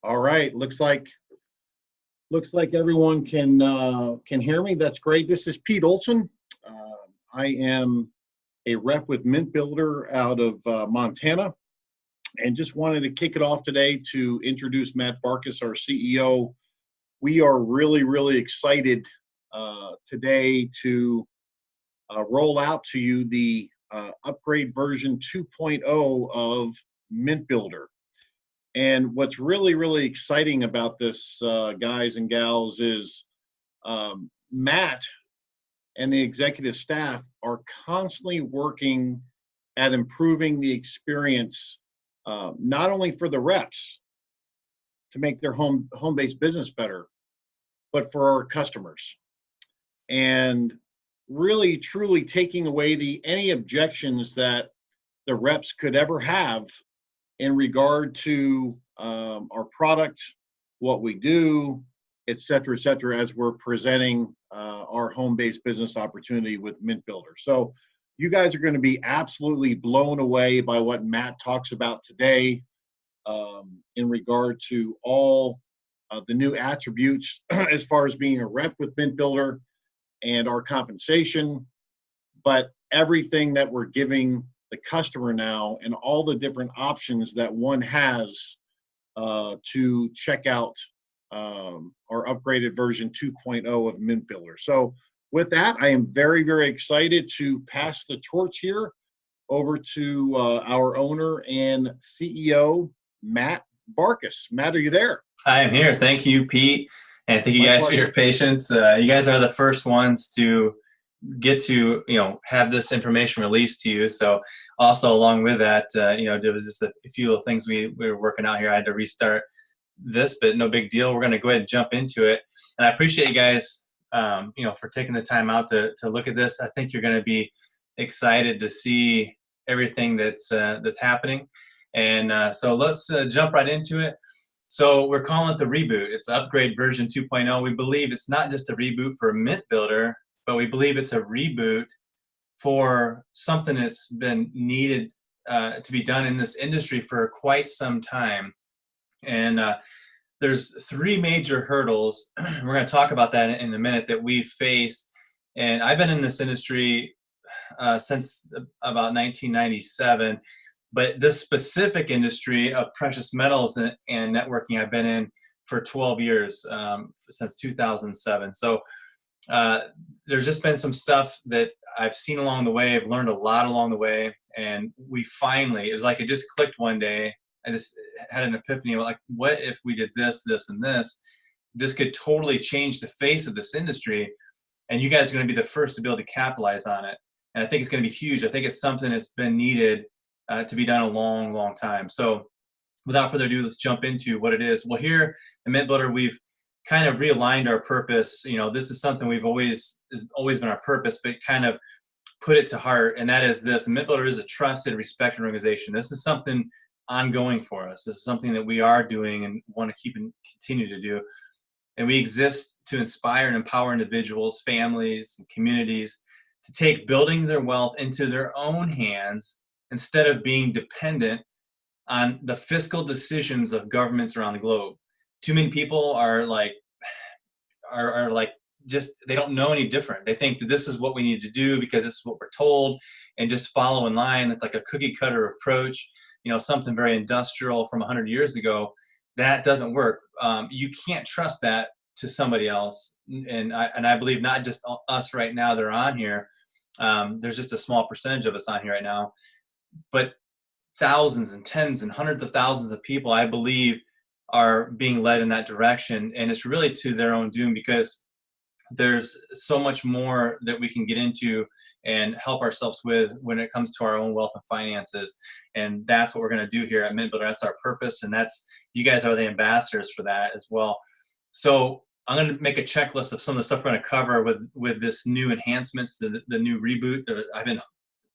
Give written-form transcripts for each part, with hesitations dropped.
All right, looks like everyone can hear me. That's great. This is Pete Olsen. I am a rep with MintBuilder out of Montana, and just wanted to kick it off today to introduce Matt Barkus, our CEO. We are really excited today to roll out to you the upgrade version 2.0 of MintBuilder. And what's really exciting about this, guys and gals, is Matt and the executive staff are constantly working at improving the experience, not only for the reps to make their home-based business better, but for our customers. And really truly taking away any objections that the reps could ever have in regard to our product, what we do, et cetera, as we're presenting our home-based business opportunity with MintBuilder. So you guys are going to be absolutely blown away by what Matt talks about today in regard to all the new attributes as far as being a rep with MintBuilder and our compensation, but everything that we're giving the customer now and all the different options that one has to check out our upgraded version 2.0 of MintBuilder. So with that, I am very excited to pass the torch here over to our owner and CEO, Matt Barkus. Matt, are you there? I am here. Thank you, Pete. And thank you guys for your patience. You guys are the first ones to get to have this information released to you. So also along with that, there was just a few little things we were working out here. I had to restart this, but no big deal. We're going to go ahead and jump into it. And I appreciate you guys, for taking the time out to look at this. I think you're going to be excited to see everything that's happening. And so let's jump right into it. So we're calling it the reboot. It's upgrade version 2.0. We believe it's not just a reboot for MintBuilder, but we believe it's a reboot for something that's been needed to be done in this industry for quite some time. And there's three major hurdles. We're going to talk about that in a minute that we've faced. And I've been in this industry since about 1997. But this specific industry of precious metals and networking I've been in for 12 years, since 2007. So there's just been some stuff that I've seen along the way. I've learned a lot along the way. And we finally, it was like it just clicked one day. I just had an epiphany of like, what if we did this, and this? This could totally change the face of this industry. And you guys are going to be the first to be able to capitalize on it. And I think it's going to be huge. I think it's something that's been needed to be done a long time. So without further ado, let's jump into what it is. Well, here at MintBuilder, we've kind of realigned our purpose. This is something has always been our purpose, but kind of put it to heart, and that is this. MintBuilder is a trusted, respected organization. This is something ongoing for us. This is something that we are doing and want to keep and continue to do. And we exist to inspire and empower individuals, families, and communities to take building their wealth into their own hands instead of being dependent on the fiscal decisions of governments around the globe. Too many people are just, they don't know any different. They think that this is what we need to do because this is what we're told, and just follow in line. It's like a cookie cutter approach, something very industrial from 100 years ago. That doesn't work. You can't trust that to somebody else. And I believe not just us right now that are on here. There's just a small percentage of us on here right now. But thousands and tens and hundreds of thousands of people, I believe, are being led in that direction. And it's really to their own doom, because there's so much more that we can get into and help ourselves with when it comes to our own wealth and finances. And that's what we're going to do here at MintBuilder. That's our purpose. And you guys are the ambassadors for that as well. So I'm going to make a checklist of some of the stuff we're going to cover with this new enhancements, the new reboot that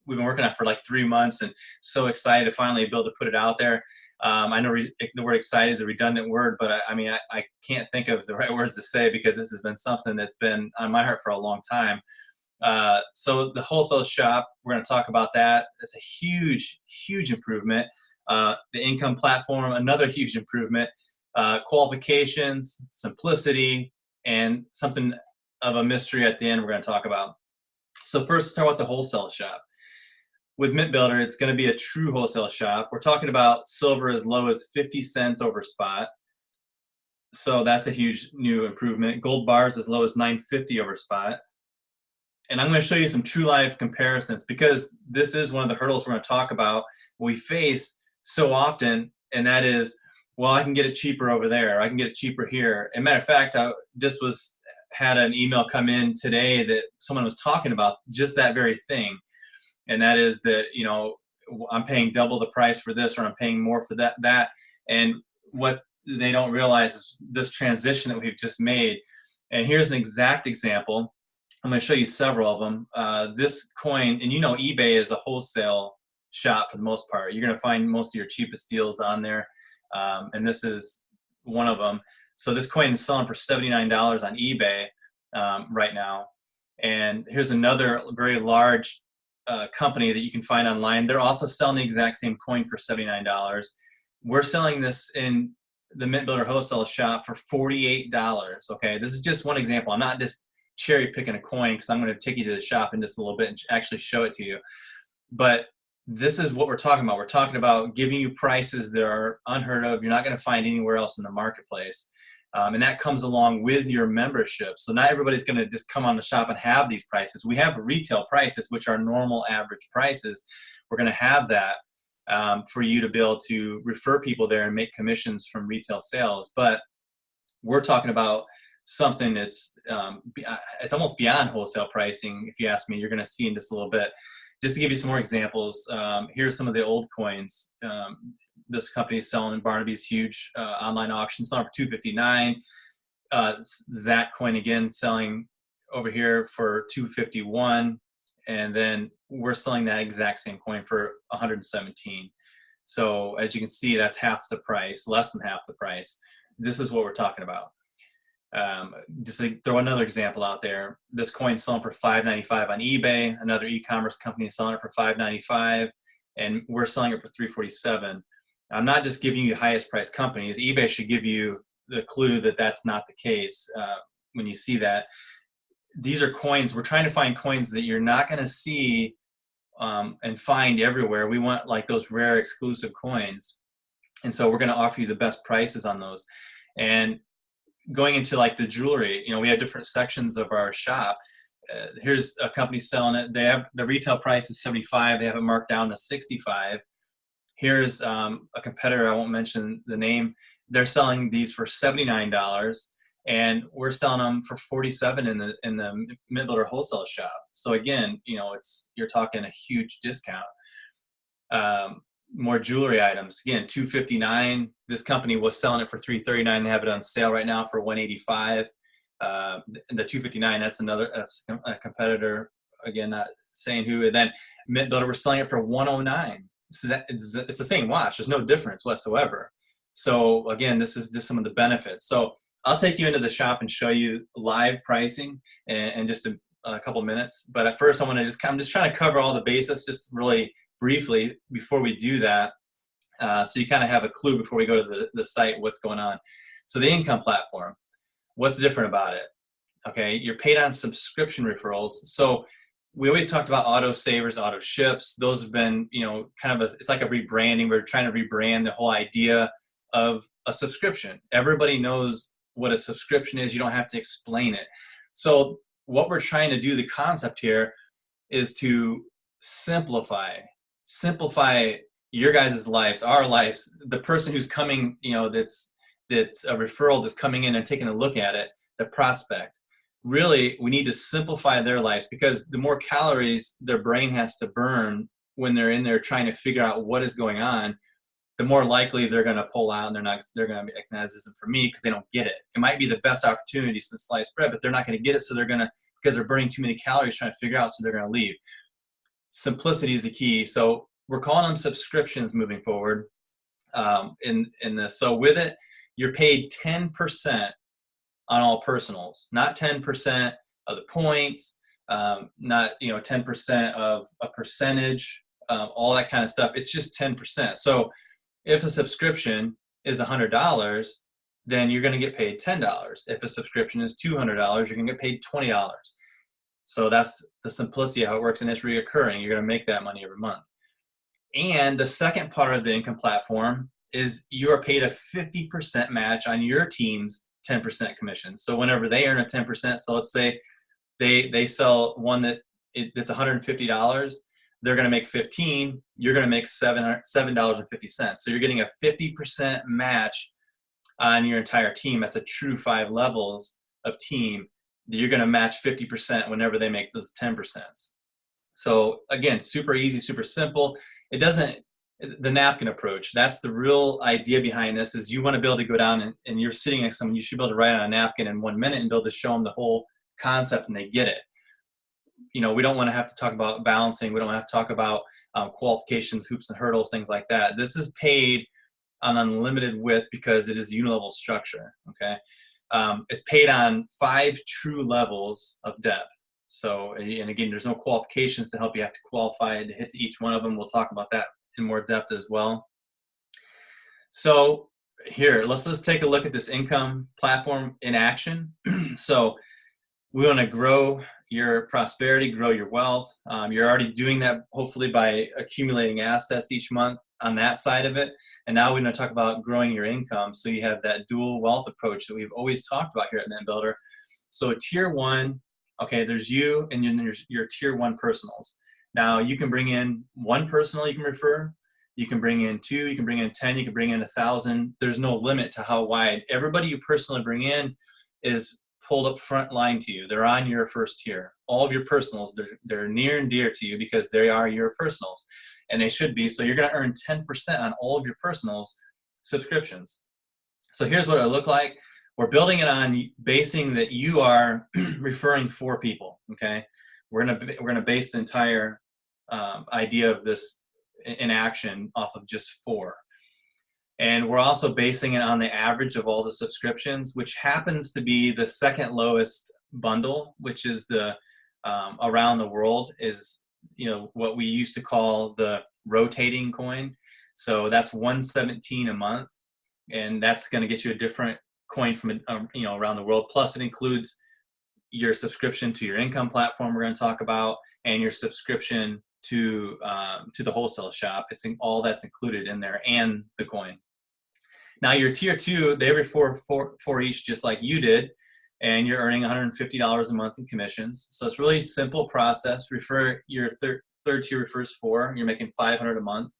we've been working on for like 3 months, and so excited to finally be able to put it out there. I know the word excited is a redundant word, but I can't think of the right words to say, because this has been something that's been on my heart for a long time. So the wholesale shop, we're going to talk about that. It's a huge improvement. The income platform, another huge improvement. qualifications, simplicity, and something of a mystery at the end we're going to talk about. So first, let's talk about the wholesale shop. With MintBuilder, it's going to be a true wholesale shop. We're talking about silver as low as 50 cents over spot. So that's a huge new improvement. Gold bars as low as $9.50 over spot. And I'm going to show you some true life comparisons, because this is one of the hurdles we're going to talk about we face so often, and that is, well, I can get it cheaper over there. I can get it cheaper here. And matter of fact, I just had an email come in today that someone was talking about just that very thing. And that is that, you know, I'm paying double the price for this, or I'm paying more for that. And what they don't realize is this transition that we've just made. And here's an exact example. I'm going to show you several of them. This coin, and you know eBay is a wholesale shop for the most part. You're going to find most of your cheapest deals on there. And this is one of them. So this coin is selling for $79 on eBay right now. And here's another very large company that you can find online. They're also selling the exact same coin for $79. We're selling this in the MintBuilder wholesale shop for $48. Okay, this is just one example. I'm not just cherry picking a coin, because I'm going to take you to the shop in just a little bit and actually show it to you. But this is what we're talking about. We're talking about giving you prices that are unheard of. You're not going to find anywhere else in the marketplace. And that comes along with your membership. So not everybody's going to just come on the shop and have these prices. We have retail prices, which are normal average prices. We're going to have that for you to be able to refer people there and make commissions from retail sales. But we're talking about something that's it's almost beyond wholesale pricing, if you ask me. You're going to see in just a little bit. Just to give you some more examples, here's some of the old coins. This company is selling in Barnaby's huge online auction, selling for $259. Zach coin again selling over here for $251, and then we're selling that exact same coin for $117. So as you can see, that's half the price, less than half the price. This is what we're talking about. Just to throw another example out there, this coin's selling for $5.95 on eBay. Another e-commerce company is selling it for $5.95, and we're selling it for $3.47. I'm not just giving you highest price companies. eBay should give you the clue that that's not the case when you see that. These are coins. We're trying to find coins that you're not going to see and find everywhere. We want like those rare exclusive coins. And so we're going to offer you the best prices on those. And going into like the jewelry, you know, we have different sections of our shop. Here's a company selling it. They have the retail price is $75. They have it marked down to $65. Here's a competitor, I won't mention the name. They're selling these for $79, and we're selling them for $47 in the MintBuilder wholesale shop. So again, you know, you're talking a huge discount. More jewelry items, again, $259. This company was selling it for $339. They have it on sale right now for $185. The $259, that's a competitor. Again, not saying who. And then MintBuilder, we're selling it for $109. It's the same watch. There's no difference whatsoever. So again, this is just some of the benefits. So I'll take you into the shop and show you live pricing in just a couple minutes. But at first, I'm just trying to cover all the basics, just really briefly before we do that, so you kind of have a clue before we go to the site what's going on. So the income platform, what's different about it? Okay, you're paid on subscription referrals. So we always talked about auto savers, auto ships. Those have been, you know, kind of it's like a rebranding. We're trying to rebrand the whole idea of a subscription. Everybody knows what a subscription is. You don't have to explain it. So what we're trying to do, the concept here, is to simplify your guys' lives, our lives. The person who's coming, you know, that's a referral that's coming in and taking a look at it, the prospect. Really, we need to simplify their lives, because the more calories their brain has to burn when they're in there trying to figure out what is going on, the more likely they're going to pull out, and they're going to be like, nah, this isn't for me, because they don't get it. It might be the best opportunity since sliced bread, but they're not going to get it, so because they're burning too many calories trying to figure out, so they're going to leave. Simplicity is the key. So we're calling them subscriptions moving forward in this. So with it, you're paid 10% on all personals, not 10% of the points, not 10% of a percentage, all that kind of stuff. It's just 10%. So if a subscription is $100, then you're going to get paid $10. If a subscription is $200, you're going to get paid $20. So that's the simplicity of how it works, and it's reoccurring. You're going to make that money every month. And the second part of the income platform is you are paid a 50% match on your team's 10% commission. So whenever they earn a 10%, so let's say they sell one that's $150, they're going to make 15, you're going to make $7.50. So you're getting a 50% match on your entire team. That's a true 5 levels of team. You're going to match 50% whenever they make those 10%. So again, super easy, super simple. It doesn't, the napkin approach, that's the real idea behind this, is you want to be able to go down and you're sitting next to someone, you should be able to write on a napkin in 1 minute and be able to show them the whole concept and they get it. You know, we don't want to have to talk about balancing. We don't have to talk about qualifications, hoops and hurdles, things like that. This is paid on unlimited width because it is a unilevel structure, okay? It's paid on 5 true levels of depth. So, and again, there's no qualifications to help you have to qualify to hit to each one of them. We'll talk about that in more depth as well. So here, let's take a look at this income platform in action. So we want to grow your prosperity, grow your wealth. You're already doing that hopefully by accumulating assets each month on that side of it. And now we're going to talk about growing your income. So you have that dual wealth approach that we've always talked about here at MintBuilder. So tier 1, okay, there's you and then there's your tier 1 personals. Now you can bring in 1 personal you can refer. You can bring in 2, you can bring in 10, you can bring in 1,000. There's no limit to how wide. Everybody you personally bring in is pulled up front line to you. They're on your first tier. All of your personals, they're near and dear to you because they are your personals. And they should be. So you're going to earn 10% on all of your personals subscriptions. So here's what it look like. We're building it on basing that you are referring 4 people. Okay, we're gonna base the entire idea of this in action off of just 4. And we're also basing it on the average of all the subscriptions, which happens to be the second lowest bundle, which is the around the world, is, you know, what we used to call the rotating coin. So that's $117 a month, and that's going to get you a different coin from you know, around the world. Plus, it includes your subscription to your income platform we're going to talk about, and your subscription to the wholesale shop. It's all that's included in there, and the coin. Now your tier 2, they refer 4 each, just like you did, and you're earning $150 a month in commissions. So it's really simple process. Refer your third tier refers 4, you're making $500 a month.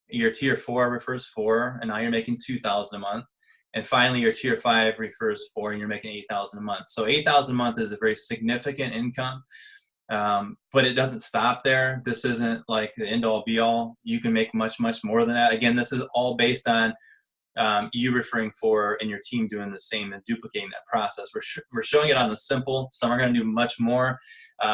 Your tier 4 refers 4, and now you're making $2,000 a month. And finally, your tier 5 refers 4, and you're making $8,000 a month. So $8,000 a month is a very significant income. But it doesn't stop there. This isn't like the end-all be-all. You can make much, much more than that. Again, this is all based on you referring 4 and your team doing the same and duplicating that process. We're showing it on the simple. Some are going to do much more.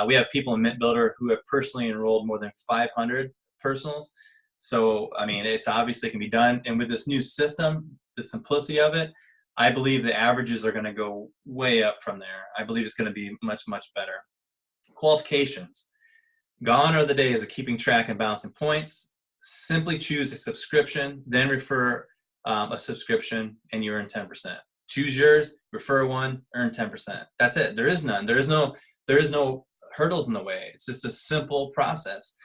We have people in MintBuilder who have personally enrolled more than 500 personals. So, I mean, it's obviously can be done. And with this new system, the simplicity of it, I believe the averages are going to go way up from there. I believe it's going to be much, much better. Qualifications. Gone are the days of keeping track and balancing points. Simply choose a subscription, then refer a subscription, and you earn 10%. Choose yours, refer 1, earn 10%. That's it. There is none. There is no hurdles in the way. It's just a simple process.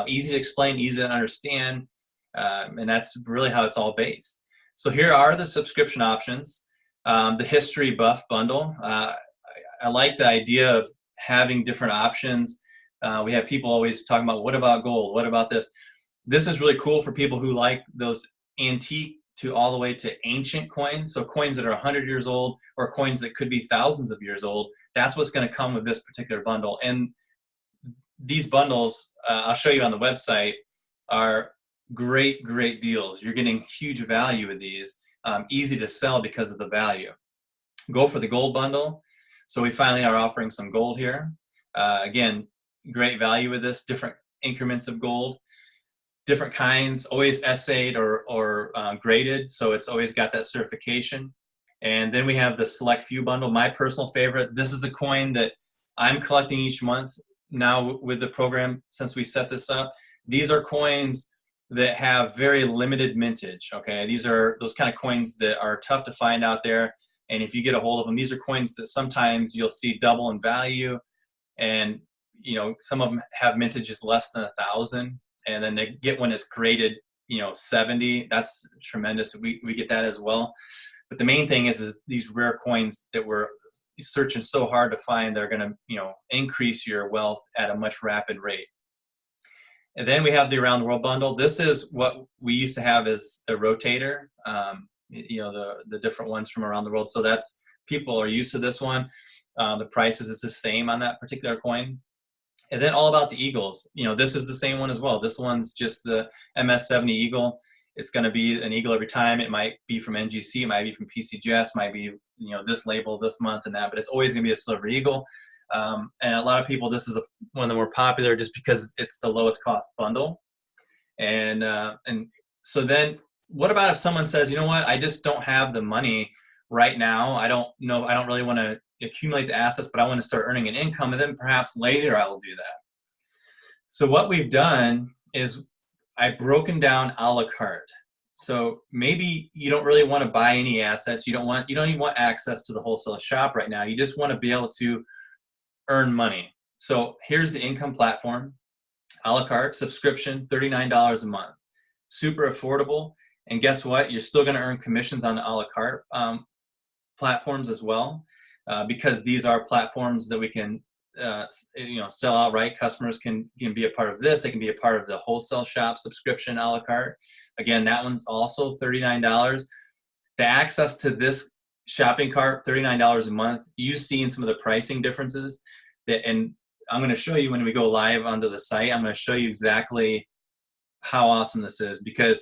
Easy to explain, easy to understand, and that's really how it's all based. So here are the subscription options. The history buff bundle. I like the idea of having different options. We have people always talking about, what about gold? What about this? This is really cool for people who like those antique to all the way to ancient coins. So coins that are 100 years old, or coins that could be thousands of years old. That's what's going to come with this particular bundle. And these bundles, I'll show you on the website, are great, great deals. You're getting huge value with these. Easy to sell because of the value. Go for the gold bundle. So we finally are offering some gold here. Again, great value with this, different increments of gold, different kinds, always essayed or graded. So it's always got that certification. And then we have the select few bundle, my personal favorite. This is a coin that I'm collecting each month now with the program since we set this up. These are coins that have very limited mintage. Okay, these are those kind of coins that are tough to find out there. And if you get a hold of them, these are coins that sometimes you'll see double in value, and some of them have mintages less than 1,000, and then they get one that's graded 70. That's tremendous. We get that as well. But the main thing is these rare coins that we're searching so hard to find, they're going to increase your wealth at a much rapid rate. And then we have the Around the World bundle. This is what we used to have as a rotator, the different ones from around the world. So that's, people are used to this one. The prices is the same on that particular coin. And then All About the Eagles. This is the same one as well. This one's just the MS-70 Eagle. It's going to be an eagle every time. It might be from NGC, it might be from PCGS, might be this label this month and that, but it's always going to be a silver eagle. And a lot of people, this is one of the more popular just because it's the lowest cost bundle. And so then what about if someone says, you know what, I just don't have the money right now. I don't really want to accumulate the assets, but I want to start earning an income, and then perhaps later I will do that. So what we've done is I've broken down a la carte. So maybe you don't really want to buy any assets. You don't even want access to the wholesale shop right now. You just want to be able to earn money. So here's the income platform, a la carte subscription, $39 a month, super affordable. And guess what? You're still going to earn commissions on the a la carte platforms as well, because these are platforms that we can sell outright. Customers can be a part of this. They can be a part of the wholesale shop subscription a la carte. Again, that one's also $39. The access to this shopping cart, $39 a month. You've seen some of the pricing differences, and I'm going to show you when we go live onto the site. I'm going to show you exactly how awesome this is, because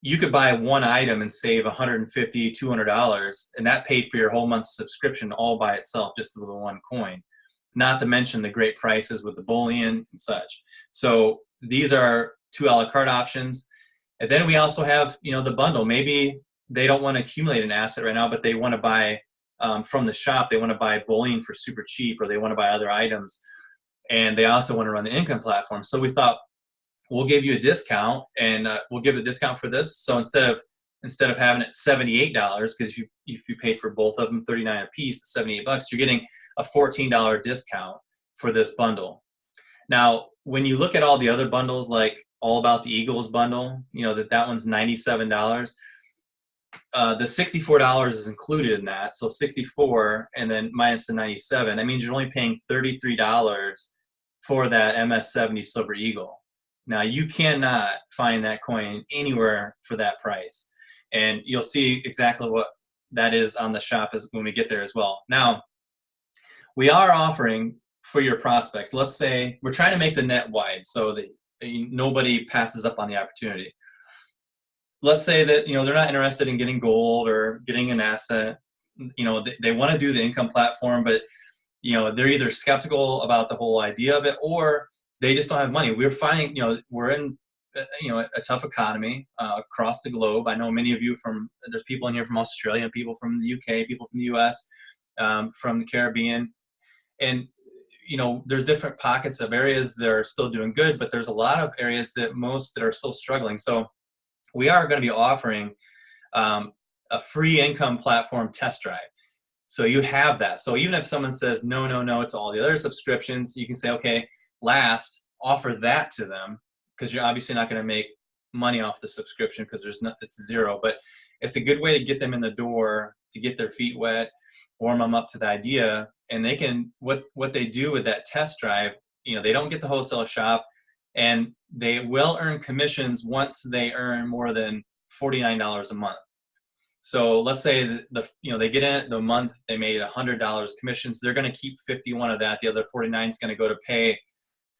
you could buy one item and save $150, $200, and that paid for your whole month's subscription all by itself, just with the one coin. Not to mention the great prices with the bullion and such. So these are 2 a la carte options. And then we also have, the bundle. Maybe they don't want to accumulate an asset right now, but they want to buy from the shop. They want to buy bullion for super cheap, or they want to buy other items. And they also want to run the income platform. So we thought, we'll give you a discount, and we'll give a discount for this. So instead of having it $78, because if you paid for both of them $39 a piece, $78, you're getting a $14 discount for this bundle. Now, when you look at all the other bundles, like All About the Eagles bundle, that one's $97. The $64 is included in that, so 64 and then minus the 97. That means you're only paying $33 for that MS-70 Silver Eagle. Now, you cannot find that coin anywhere for that price, and you'll see exactly what that is on the shop when we get there as well. Now, we are offering for your prospects, let's say we're trying to make the net wide so that nobody passes up on the opportunity. Let's say that they're not interested in getting gold or getting an asset. They want to do the income platform, but they're either skeptical about the whole idea of it, or they just don't have money. We're finding, we're in, a tough economy across the globe. I know many of you there's people in here from Australia, people from the UK, people from the US, from the Caribbean. And, there's different pockets of areas that are still doing good, but there's a lot of areas that are still struggling. So we are going to be offering a free income platform test drive. So you have that. So even if someone says, no, it's all the other subscriptions, you can say, okay, offer that to them, because you're obviously not going to make money off the subscription because it's zero. But it's a good way to get them in the door, to get their feet wet, warm them up to the idea. And they can, what they do with that test drive, they don't get the wholesale shop, and they will earn commissions once they earn more than $49 a month. So let's say they get in it the month, they made $100 commissions. They're going to keep 51 of that. The other 49 is going to go to pay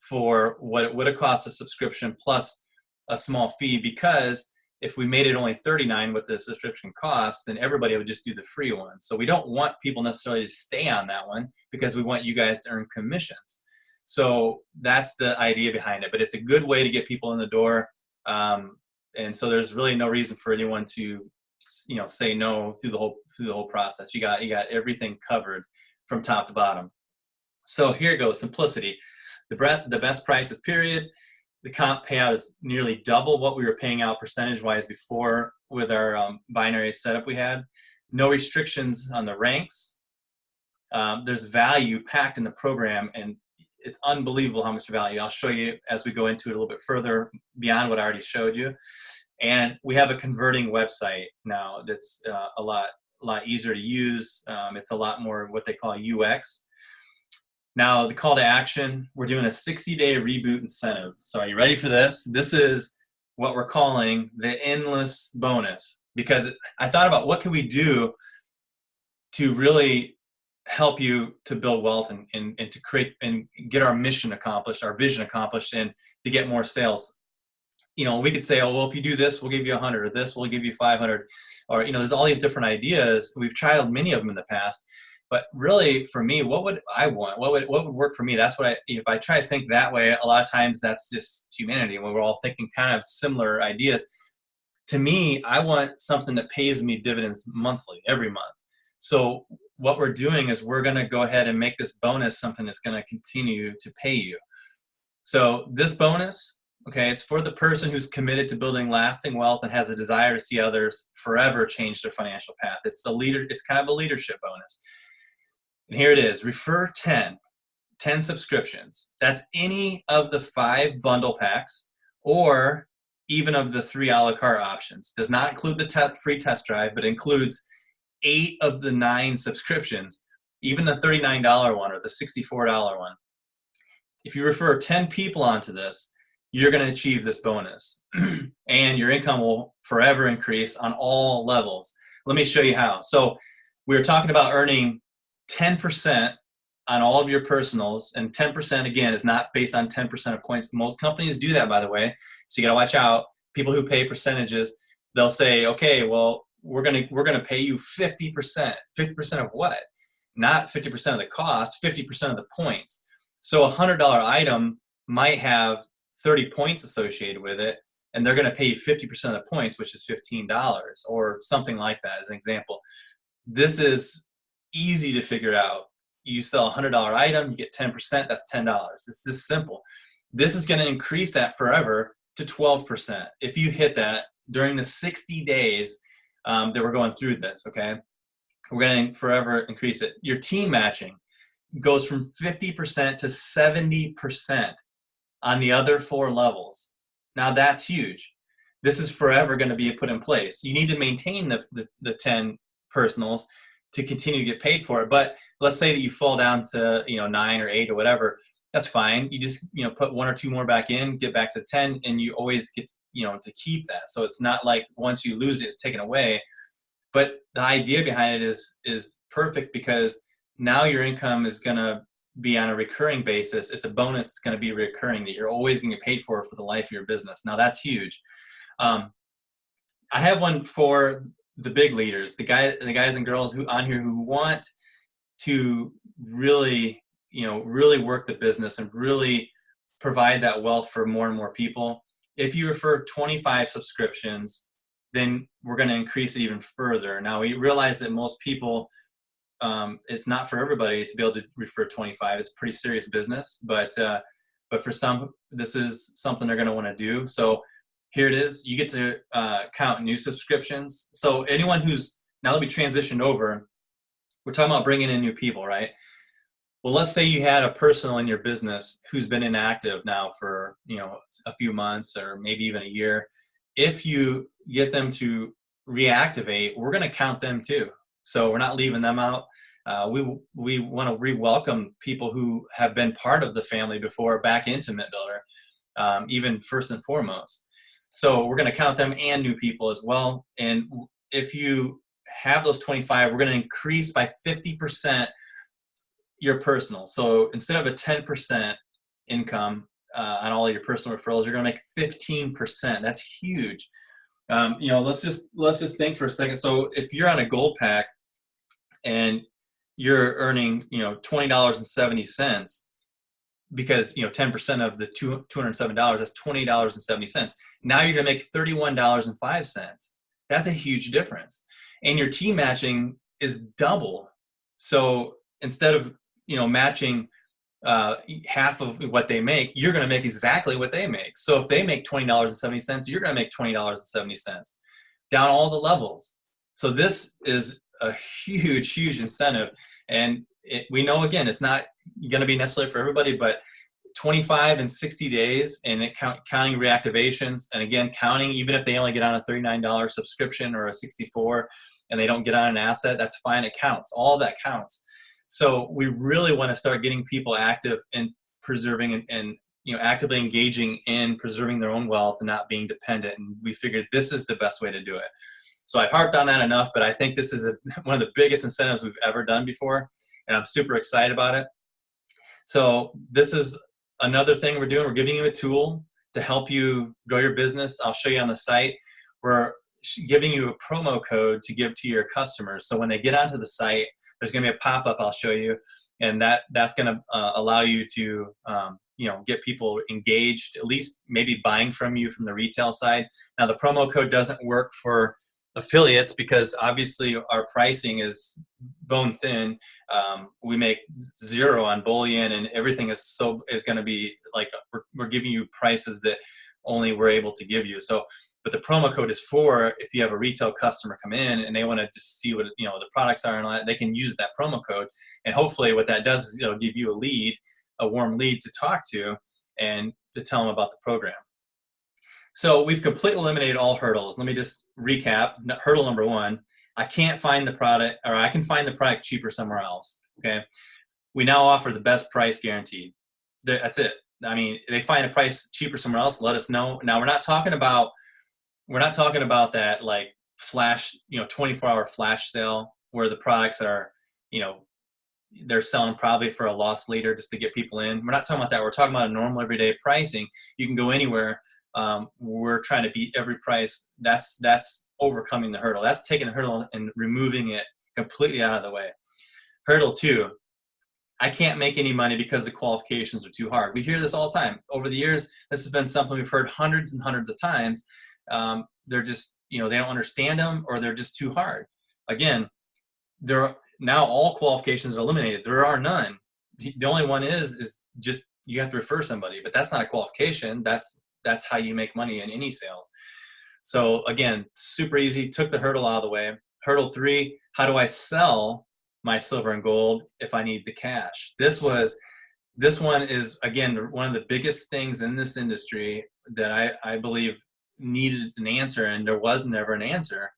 for what it would have cost a subscription plus a small fee, because if we made it only 39 with the subscription cost, then everybody would just do the free one. So we don't want people necessarily to stay on that one, because we want you guys to earn commissions. So that's the idea behind it, but it's a good way to get people in the door. And so there's really no reason for anyone to, say no through the whole process. You got everything covered from top to bottom. So here it goes, simplicity. The best prices, period. The comp payout is nearly double what we were paying out percentage-wise before with our binary setup we had. No restrictions on the ranks. There's value packed in the program, and it's unbelievable how much value. I'll show you as we go into it a little bit further beyond what I already showed you. And we have a converting website now that's a lot easier to use. It's a lot more what they call UX. Now, the call to action, we're doing a 60-day reboot incentive. So are you ready for this? This is what we're calling the endless bonus, because I thought about what can we do to really help you to build wealth and to create and get our mission accomplished, our vision accomplished, and to get more sales. You know, we could say, oh, well, if you do this, we'll give you 100, or this, we'll give you 500, or, you know, there's all these different ideas. We've tried many of them in the past. But really, for me, what would I want? What would work for me? That's what if I try to think that way, a lot of times that's just humanity. When we're all thinking kind of similar ideas. To me, I want something that pays me dividends monthly, every month. So what we're doing is we're going to go ahead and make this bonus something that's going to continue to pay you. So this bonus, okay, it's for the person who's committed to building lasting wealth and has a desire to see others forever change their financial path. It's kind of a leadership bonus. And here it is, refer 10 subscriptions. That's any of the 5 bundle packs or even of the 3 a la carte options. Does not include the free test drive, but includes 8 of the 9 subscriptions, even the $39 one or the $64 one. If you refer 10 people onto this, you're going to achieve this bonus. And your income will forever increase on all levels. Let me show you how. So we were talking about earning 10% on all of your personals, and 10% again is not based on 10% of points. Most companies do that, by the way, so you got to watch out. People who pay percentages, they'll say, okay, well, we're gonna pay you 50%. 50% of what? Not 50% of the cost, 50% of the points. So a $100 item might have 30 points associated with it, and they're going to pay you 50% of the points, which is $15 or something like that as an example. This is easy to figure out. You sell a $100 item, you get 10%, that's $10. It's just simple. This is going to increase that forever to 12% if you hit that during the 60 days that we're going through this, okay? We're going to forever increase it. Your team matching goes from 50% to 70% on the other 4 levels. Now that's huge. This is forever going to be put in place. You need to maintain the 10 personals to continue to get paid for it. But let's say that you fall down to 9 or 8 or whatever. That's fine. You just put 1 or 2 more back in, get back to 10, and you always get to keep that. So it's not like once you lose it, it's taken away. But the idea behind it is perfect, because now your income is going to be on a recurring basis. It's a bonus that's going to be recurring that you're always going to get paid for the life of your business. Now that's huge. I have one for the big leaders, the guys and girls who want to really, really work the business and really provide that wealth for more and more people. If you refer 25 subscriptions, then we're going to increase it even further. Now we realize that most people, it's not for everybody to be able to refer 25. It's pretty serious business, but for some, this is something they're going to want to do. So here it is. You get to count new subscriptions. So anyone who's, now that we transitioned over, we're talking about bringing in new people, right? Well, let's say you had a personal in your business who's been inactive now for a few months or maybe even a year. If you get them to reactivate, we're going to count them too. So we're not leaving them out. We want to re-welcome people who have been part of the family before back into MintBuilder, even first and foremost. So we're going to count them and new people as well. And if you have those 25, we're going to increase by 50% your personal. So instead of a 10% income on all of your personal referrals, you're going to make 15%. That's huge. Let's just think for a second. So if you're on a gold pack and you're earning $20.70, because 10% of the $207, that's $20.70. Now you're going to make $31.05. That's a huge difference. And your team matching is double. So instead of matching half of what they make, you're going to make exactly what they make. So if they make $20.70, you're going to make $20.70 down all the levels. So this is a huge, huge incentive. And we know, again, it's not going to be necessary for everybody, but 25 and 60 days and counting reactivations. And again, counting, even if they only get on a $39 subscription or a $64 and they don't get on an asset, that's fine. It counts. All that counts. So we really want to start getting people active in preserving and actively engaging in preserving their own wealth and not being dependent. And we figured this is the best way to do it. So I've harped on that enough, but I think this is one of the biggest incentives we've ever done before, and I'm super excited about it. So this is another thing we're doing. We're giving you a tool to help you grow your business. I'll show you on the site. We're giving you a promo code to give to your customers. So when they get onto the site, there's going to be a pop-up I'll show you, and that's going to allow you to get people engaged, at least maybe buying from you from the retail side. Now the promo code doesn't work for affiliates because obviously our pricing is bone thin. We make zero on bullion, and everything is going to be like we're giving you prices that only we're able to give you. So, but the promo code is for if you have a retail customer come in and they want to just see what the products are and all that, they can use that promo code, and hopefully what that does is it'll give you a warm lead to talk to and to tell them about the program. So we've completely eliminated all hurdles. Let me just recap. Hurdle number one, I can't find the product, or I can find the product cheaper somewhere else. Okay. We now offer the best price guaranteed. That's it. I mean, they find a price cheaper somewhere else, let us know. Now we're not talking about that like flash, 24-hour flash sale where the products are, they're selling probably for a loss leader just to get people in. We're not talking about that. We're talking about a normal everyday pricing. You can go anywhere. We're trying to beat every price. That's overcoming the hurdle. That's taking the hurdle and removing it completely out of the way. Hurdle two, I can't make any money because the qualifications are too hard. We hear this all the time. Over the years, this has been something we've heard hundreds and hundreds of times. They're just, they don't understand them, or they're just too hard. Again, now all qualifications are eliminated. There are none. The only one is just you have to refer somebody, but that's not a qualification. That's how you make money in any sales. So again, super easy, took the hurdle out of the way. Hurdle three, how do I sell my silver and gold if I need the cash? This one is, again, one of the biggest things in this industry that I believe needed an answer, and there was never an answer.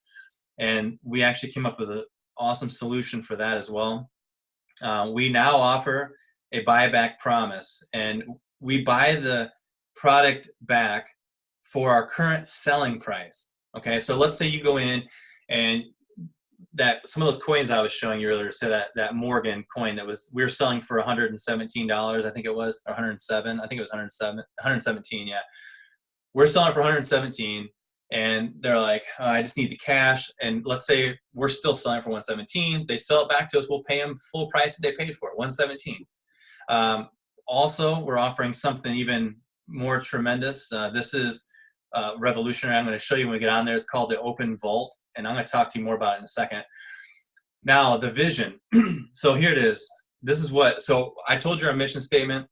And we actually came up with an awesome solution for that as well. We now offer a buyback promise, and we buy the product back for our current selling price. Okay, so let's say you go in and that some of those coins I was showing you earlier, so that Morgan coin we were selling for $117, I think it was, or 107, I think it was 117, yeah. We're selling for 117, and they're like, oh, I just need the cash. And let's say we're still selling for 117. They sell it back to us. We'll pay them full price that they paid for it, 117. Also, we're offering something even more tremendous. This is revolutionary. I'm going to show you when we get on there. It's called the Open Vault, and I'm going to talk to you more about it in a second. Now, the vision. So here it is. So I told you our mission statement.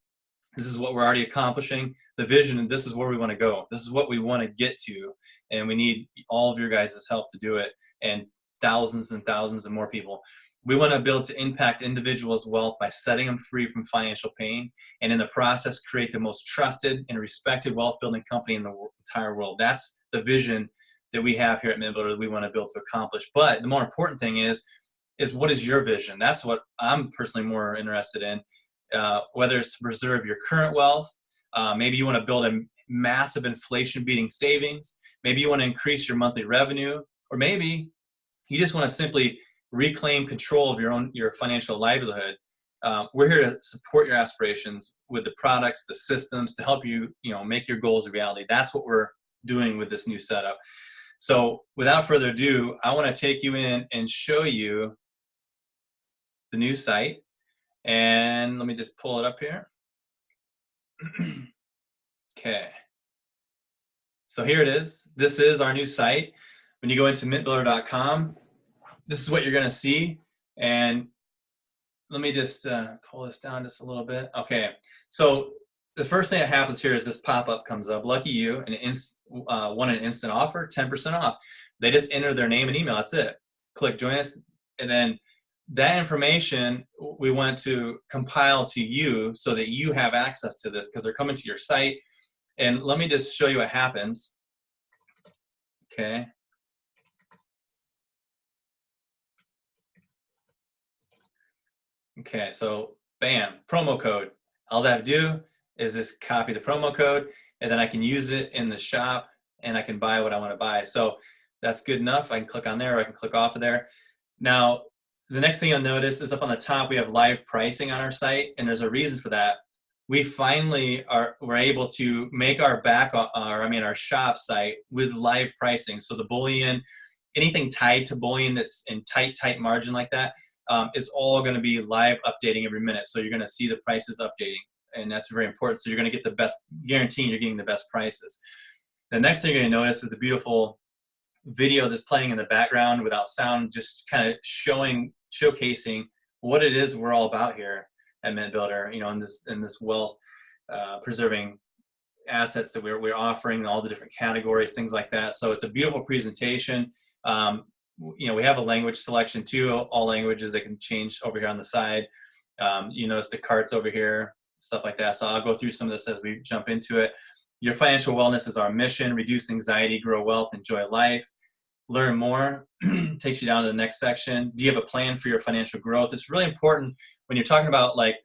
This is what we're already accomplishing. The vision, and this is where we want to go. This is what we want to get to, and we need all of your guys' help to do it, and thousands and thousands of more people. We want to be able to impact individuals' wealth by setting them free from financial pain, and in the process, create the most trusted and respected wealth-building company in the entire world. That's the vision that we have here at MintBuilder that we want to be able to accomplish. But the more important thing is what is your vision? That's what I'm personally more interested in. Whether it's to preserve your current wealth, maybe you want to build a massive inflation-beating savings, maybe you want to increase your monthly revenue, or maybe you just want to simply reclaim control of your financial livelihood. We're here to support your aspirations with the products, the systems, to help you, make your goals a reality. That's what we're doing with this new setup. So without further ado, I want to take you in and show you the new site. And let me just pull it up here. Okay. So here it is. This is our new site. When you go into mintbuilder.com, this is what you're going to see. And let me just pull this down just a little bit. Okay, so the first thing that happens here is this pop-up comes up. Lucky you, won an instant offer, 10% off. They just enter their name and email. That's it. Click join us, and then that information we want to compile to you so that you have access to this because they're coming to your site. And let me just show you what happens. Okay. Okay, so bam, promo code. All I have to do is just copy the promo code, and then I can use it in the shop, and I can buy what I want to buy. So that's good enough. I can click on there, or I can click off of there. Now, the next thing you'll notice is up on the top, we have live pricing on our site, and there's a reason for that. We finally we're able to make our shop site with live pricing. So the bullion, anything tied to bullion that's in tight margin like that, is all going to be live updating every minute. So you're going to see the prices updating, and that's very important. So you're going to get the best, guaranteeing you're getting the best prices. The next thing you're going to notice is the beautiful video that's playing in the background without sound, just kind of showcasing what it is we're all about here at MintBuilder, in this wealth preserving assets that we're offering, all the different categories, things like that. So it's a beautiful presentation. We have a language selection too, all languages. They can change over here on the side. You notice the carts over here, stuff like that. So I'll go through some of this as we jump into it. Your financial wellness is our mission. Reduce anxiety, grow wealth, enjoy life. Learn more takes you down to the next section. Do you have a plan for your financial growth? It's really important when you're talking about like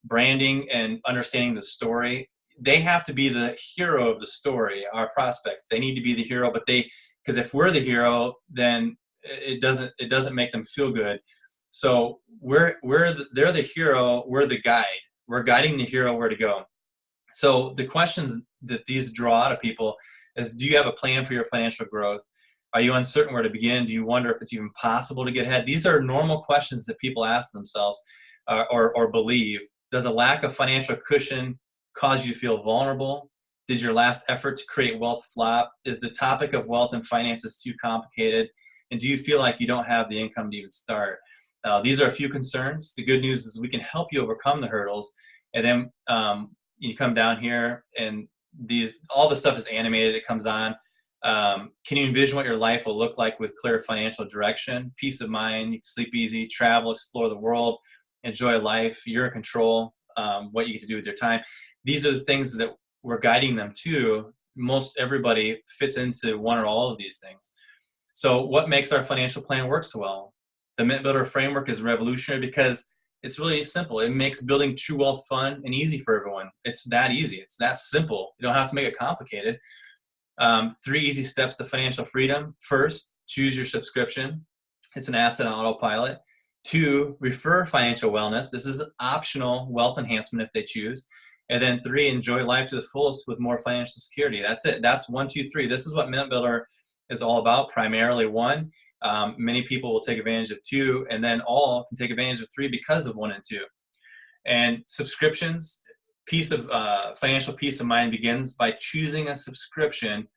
branding and understanding the story. They have to be the hero of the story. Our prospects, they need to be the hero, because if we're the hero, then it doesn't make them feel good. So they're the hero, we're the guide. We're guiding the hero where to go. So the questions that these draw out of people is, do you have a plan for your financial growth? Are you uncertain where to begin? Do you wonder if it's even possible to get ahead? These are normal questions that people ask themselves or believe. Does a lack of financial cushion cause you to feel vulnerable? Did your last effort to create wealth flop? Is the topic of wealth and finances too complicated? And do you feel like you don't have the income to even start? These are a few concerns. The good news is we can help you overcome the hurdles. And then you come down here, and all the stuff is animated. It comes on. Can you envision what your life will look like with clear financial direction, peace of mind, you can sleep easy, travel, explore the world, enjoy life, you're in control, what you get to do with your time. These are the things that we're guiding them to. Most everybody fits into one or all of these things. So what makes our financial plan work so well? The MintBuilder framework is revolutionary because it's really simple. It makes building true wealth fun and easy for everyone. It's that easy. It's that simple. You don't have to make it complicated. 3 easy steps to financial freedom. First, choose your subscription. It's an asset on autopilot. 2, refer financial wellness. This is an optional wealth enhancement if they choose. And then 3, enjoy life to the fullest with more financial security. That's it. That's 1, 2, 3. This is what MintBuilder is all about. Primarily 1. Many people will take advantage of 2, and then all can take advantage of 3 because of 1 and 2. And subscriptions, financial peace of mind begins by choosing a subscription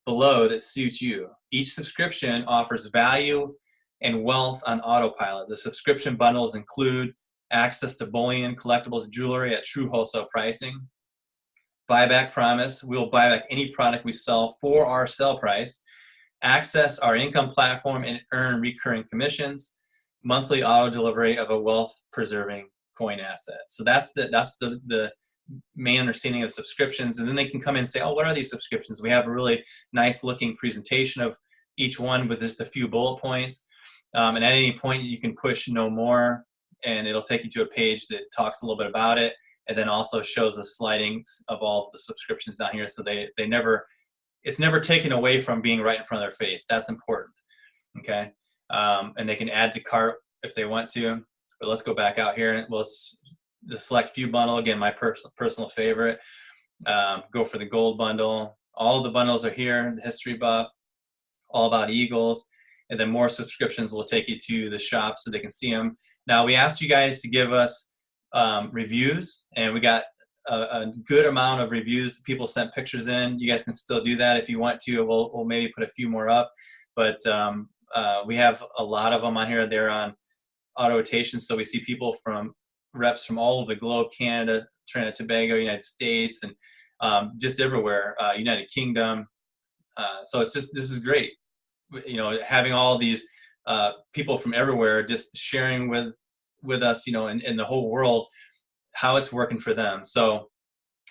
below that suits you. Each subscription offers value and wealth on autopilot. The subscription bundles include access to bullion, collectibles, jewelry at true wholesale pricing, buyback promise, we'll buy back any product we sell for our sell price, access our income platform and earn recurring commissions, monthly auto delivery of a wealth preserving coin asset. So that's the main understanding of subscriptions. And then they can come in and say, oh, what are these subscriptions? We have a really nice looking presentation of each one with just a few bullet points. And at any point you can push no more, and it'll take you to a page that talks a little bit about it, and then also shows the slidings of all the subscriptions down here. So it's never taken away from being right in front of their face. That's important. Okay. And they can add to cart if they want to, but let's go back out here and the select few bundle, again, my personal favorite. Go for the gold bundle. All of the bundles are here. The history buff, all about Eagles, and then more subscriptions will take you to the shop so they can see them. Now, we asked you guys to give us reviews, and we got a good amount of reviews. People sent pictures in. You guys can still do that if you want to. We'll maybe put a few more up, but we have a lot of them on here. They're on auto rotation, so we see people from reps from all over the globe, Canada, Trinidad, Tobago, United States, and just everywhere, United Kingdom. So it's just, this is great. You know, having all these people from everywhere just sharing with us, you know, in the whole world, how it's working for them. So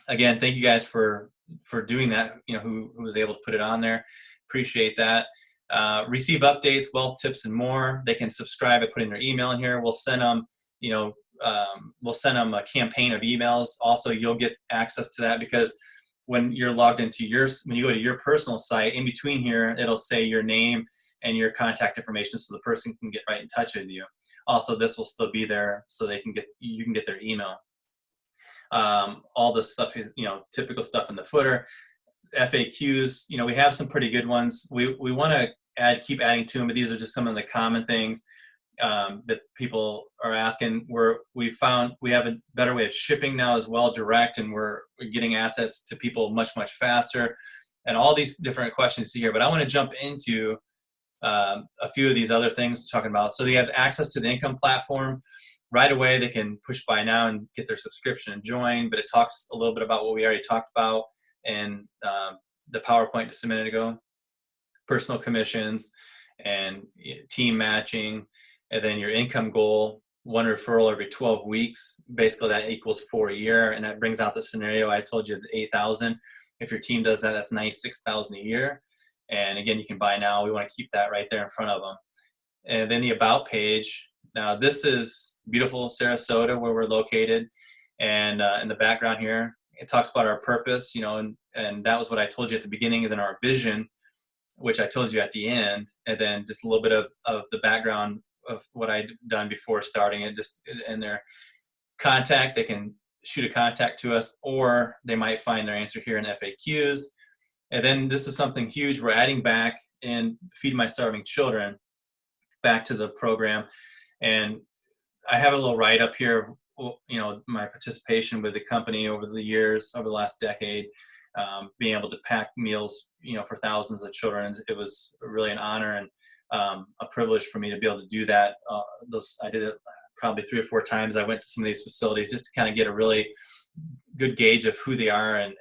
again, thank you guys for doing that, you know, who was able to put it on there. Appreciate that. Receive updates, wealth tips, and more. They can subscribe by putting their email in here. We'll send them, you know, we'll send them a campaign of emails. Also, you'll get access to that, because when you're logged into when you go to your personal site, in between here, it'll say your name and your contact information, so the person can get right in touch with you. Also, this will still be there, so you can get their email. All this stuff is, you know, typical stuff in the footer. FAQs, you know, we have some pretty good ones. We want to keep adding to them, but these are just some of the common things that people are asking. We found we have a better way of shipping now as well, direct, and we're getting assets to people much faster, and all these different questions you see here. But I want to jump into a few of these other things talking about. So they have access to the income platform. Right away, they can push buy now and get their subscription and join, but it talks a little bit about what we already talked about in the PowerPoint just a minute ago. Personal commissions and team matching, and then your income goal, 1 referral every 12 weeks. Basically, that equals 4 a year, and that brings out the scenario I told you, the 8,000. If your team does that, that's 96,000 a year. And again, you can buy now. We want to keep that right there in front of them. And then the about page. Now, this is beautiful Sarasota, where we're located, and in the background here, it talks about our purpose, you know, and that was what I told you at the beginning, and then our vision, which I told you at the end, and then just a little bit of the background of what I'd done before starting it, just in their contact. They can shoot a contact to us, or they might find their answer here in FAQs. And then this is something huge. We're adding back in Feed My Starving Children back to the program. And I have a little write-up here of, you know, my participation with the company over the years, over the last decade, being able to pack meals, you know, for thousands of children. It was really an honor and a privilege for me to be able to do that. I did it probably 3 or 4 times. I went to some of these facilities just to kind of get a really good gauge of who they are and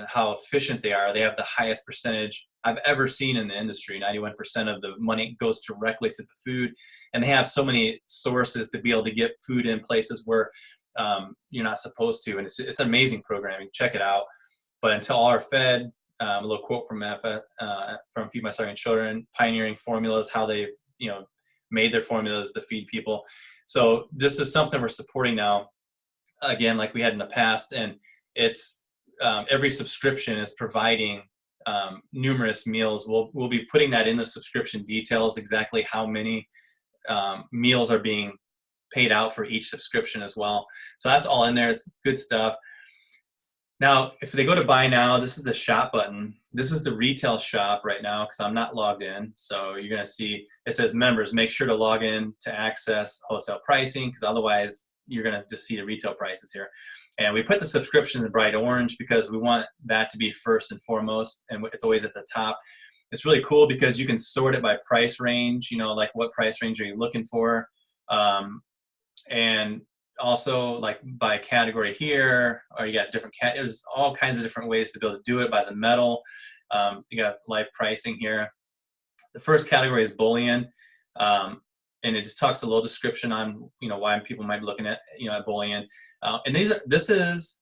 how efficient they are. They have the highest percentage I've ever seen in the industry. 91% of the money goes directly to the food, and they have so many sources to be able to get food in places where you're not supposed to. And it's amazing programming. Check it out. But until all are fed, a little quote from Feed My Starving Children, pioneering formulas, how they, you know, made their formulas to feed people. So this is something we're supporting now, again, like we had in the past, and it's every subscription is providing numerous meals. We'll be putting that in the subscription details, exactly how many meals are being paid out for each subscription as well. So that's all in there. It's good stuff. Now, if they go to buy now, this is the shop button. This is the retail shop right now because I'm not logged in. So you're going to see it says members. Make sure to log in to access wholesale pricing, because otherwise you're going to just see the retail prices here. And we put the subscription in bright orange because we want that to be first and foremost, and it's always at the top. It's really cool because you can sort it by price range, you know, like what price range are you looking for? And also like by category here, or you got different there's all kinds of different ways to be able to do it by the metal. You got live pricing here. The first category is bullion. And it just talks a little description on, you know, why people might be looking at, you know, at bullion. And this is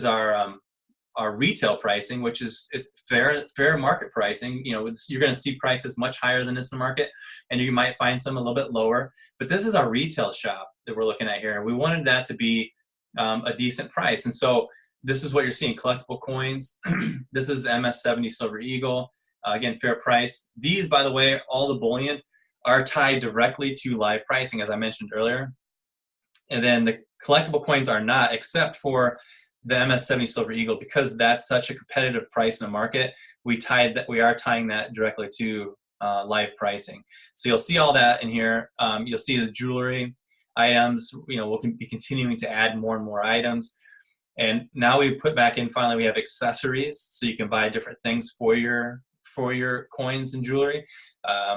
our retail pricing, which is fair market pricing. You know, you're going to see prices much higher than this in the market, and you might find some a little bit lower. But this is our retail shop that we're looking at here. We wanted that to be a decent price, and so this is what you're seeing: collectible coins. This is the MS-70 Silver Eagle. Again, fair price. These, by the way, all the bullion are tied directly to live pricing, as I mentioned earlier. And then the collectible coins are not, except for the MS-70 Silver Eagle, because that's such a competitive price in the market. We are tying that directly to live pricing. So you'll see all that in here. You'll see the jewelry items. You know, we'll be continuing to add more and more items. And now we put back in, finally, we have accessories, so you can buy different things for your for your coins and jewelry.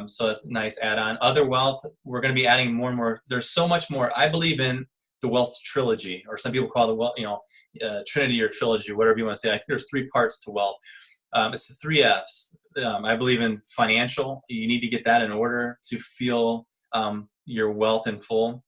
So that's a nice add-on. Other wealth, we're going to be adding more and more. There's so much more. I believe in the wealth trilogy, or some people call the wealth, Trinity or trilogy, whatever you want to say. I think there's 3 parts to wealth. It's the 3 F's. I believe in financial. You need to get that in order to feel your wealth in full.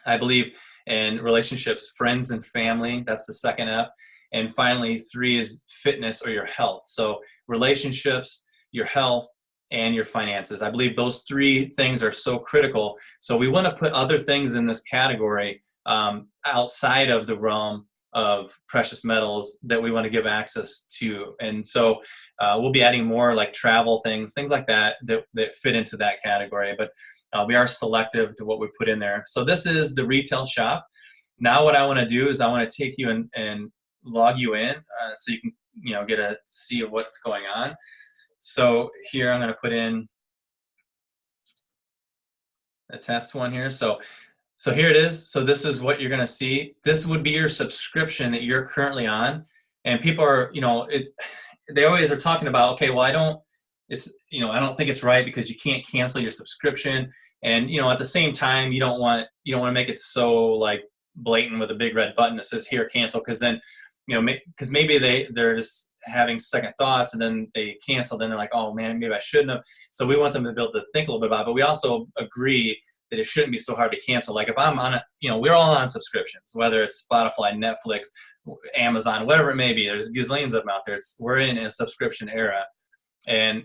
I believe in relationships, friends and family. That's the 2nd F. And finally, 3 is fitness or your health. So relationships, your health, and your finances. I believe those 3 things are so critical. So we want to put other things in this category outside of the realm of precious metals that we want to give access to. And so we'll be adding more like travel things like that fit into that category. But we are selective to what we put in there. So this is the retail shop. Now what I want to do is I want to take you and log you in so you can get a see of what's going on. So here I'm going to put in a test one here. So here it is. So this is what you're going to see. This would be your subscription that you're currently on. And people are, they always are talking about, okay, well, I don't think it's right because you can't cancel your subscription. And, at the same time, you don't want to make it so like blatant with a big red button that says here, cancel. Cause then, because maybe they're just having second thoughts and then they cancel. Then they're like, oh man, maybe I shouldn't have. So we want them to be able to think a little bit about it. But we also agree that it shouldn't be so hard to cancel. Like if I'm on we're all on subscriptions, whether it's Spotify, Netflix, Amazon, whatever it may be. There's gazillions of them out there. We're in a subscription era, and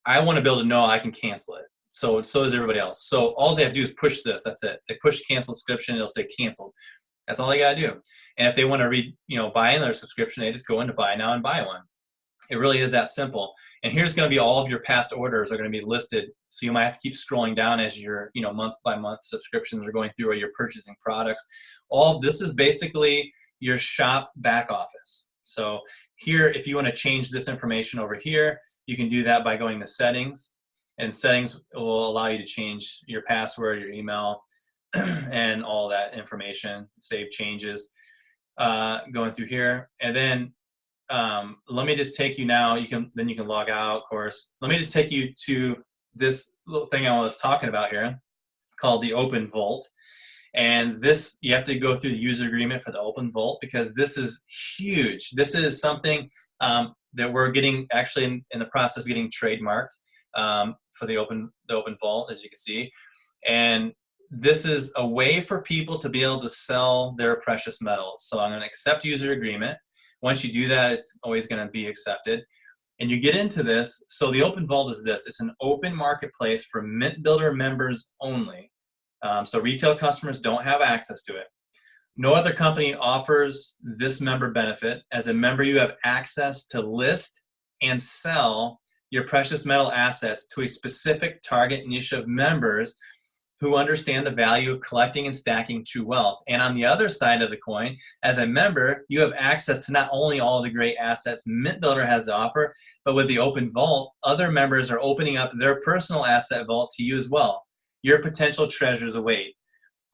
I want to be able to know I can cancel it. So does everybody else. So all they have to do is push this. That's it. They push cancel subscription. It'll say canceled. That's all they got to do. And if they want to buy another subscription, they just go into buy now and buy one. It really is that simple. And here's going to be all of your past orders are going to be listed. So you might have to keep scrolling down as your, month by month subscriptions are going through, or you're purchasing products. All this is basically your shop back office. So here, if you want to change this information over here, you can do that by going to settings, and settings will allow you to change your password, your email, and all that information, save changes, going through here. And then let me just take you now, you can log out, of course. Let me just take you to this little thing I was talking about here called the Open Vault. And this, you have to go through the user agreement for the Open Vault because this is huge. This is something that we're getting actually in the process of getting trademarked for the Open Vault, as you can see. And this is a way for people to be able to sell their precious metals. So I'm going to accept user agreement. Once you do that, it's always going to be accepted. And you get into this. So the Open Vault is this. It's an open marketplace for MintBuilder members only. So retail customers don't have access to it. No other company offers this member benefit. As a member, you have access to list and sell your precious metal assets to a specific target niche of members who understand the value of collecting and stacking true wealth. And on the other side of the coin, as a member, you have access to not only all the great assets MintBuilder has to offer, but with the Open Vault, other members are opening up their personal asset vault to you as well. Your potential treasures await.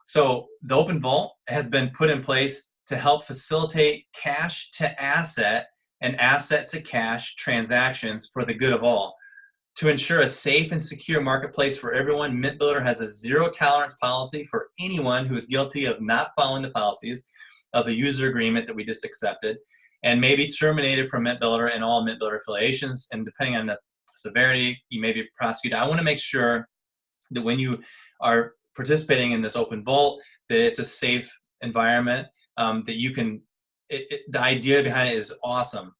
So the Open Vault has been put in place to help facilitate cash to asset and asset to cash transactions for the good of all. To ensure a safe and secure marketplace for everyone, MintBuilder has a zero tolerance policy for anyone who is guilty of not following the policies of the user agreement that we just accepted and may be terminated from MintBuilder and all MintBuilder affiliations. And depending on the severity, you may be prosecuted. I want to make sure that when you are participating in this Open Vault, that it's a safe environment, that you can, the idea behind it is awesome,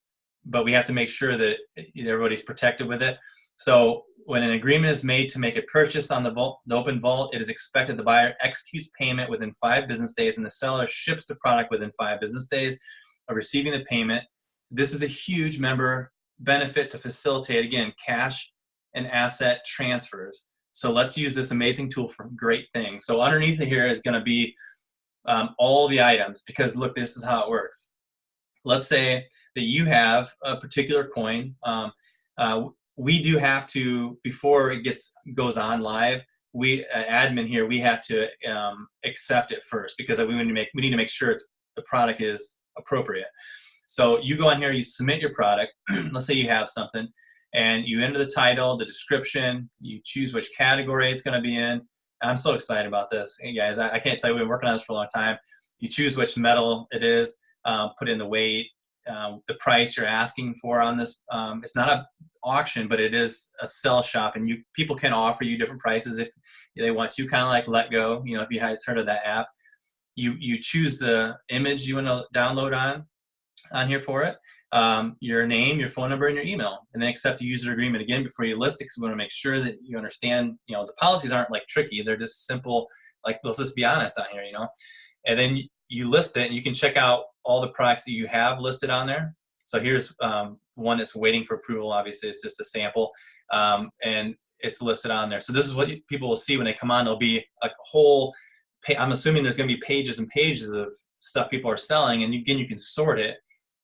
but we have to make sure that everybody's protected with it. So when an agreement is made to make a purchase on the Open Vault, it is expected the buyer executes payment within 5 business days and the seller ships the product within 5 business days of receiving the payment. This is a huge member benefit to facilitate, again, cash and asset transfers. So let's use this amazing tool for great things. So underneath here is going to be all the items, because look, this is how it works. Let's say that you have a particular coin. We do have to, before it goes on live, admin here, we have to accept it first, because we need to make sure the product is appropriate. So you go on here, you submit your product. Let's say you have something, and you enter the title, the description, you choose which category it's going to be in. I'm so excited about this, hey guys. I can't tell you, we've been working on this for a long time. You choose which metal it is, put in the weight, the price you're asking for on this. It's not an auction, but it is a sell shop, and people can offer you different prices if they want to, kind of like Let Go. You know, if you had heard of that app, you choose the image you want to download on here for it, your name, your phone number, and your email, and then accept a user agreement again before you list it, because we want to make sure that you understand, you know, the policies aren't like tricky. They're just simple, like, let's just be honest on here, you know. And then you list it, and you can check out all the products that you have listed on there. So here's one that's waiting for approval. Obviously, it's just a sample, and it's listed on there. So this is what people will see when they come on. There'll be a whole I'm assuming there's going to be pages and pages of stuff people are selling, and again, you can sort it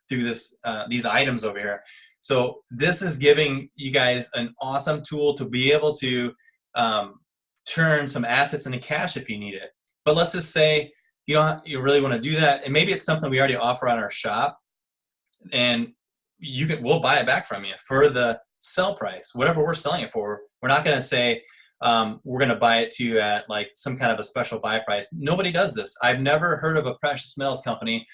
through this these items over here. So this is giving you guys an awesome tool to be able to turn some assets into cash if you need it. But let's just say you really want to do that, and maybe it's something we already offer on our shop, and we'll buy it back from you for the sell price, whatever we're selling it for. We're not going to say we're going to buy it to you at like some kind of a special buy price. Nobody does this. I've never heard of a precious metals company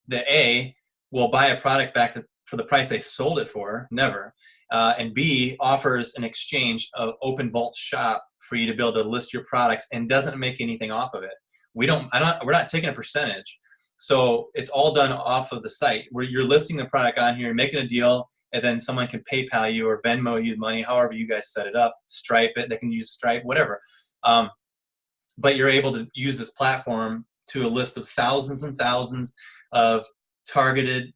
that A, will buy a product back for the price they sold it for, never, and B, offers an exchange of open vault shop for you to be able to list your products and doesn't make anything off of it. We're not taking a percentage. So it's all done off of the site where you're listing the product on here, making a deal, and then someone can PayPal you or Venmo you the money, however you guys set it up, Stripe it, they can use Stripe, whatever. But you're able to use this platform to a list of thousands and thousands of targeted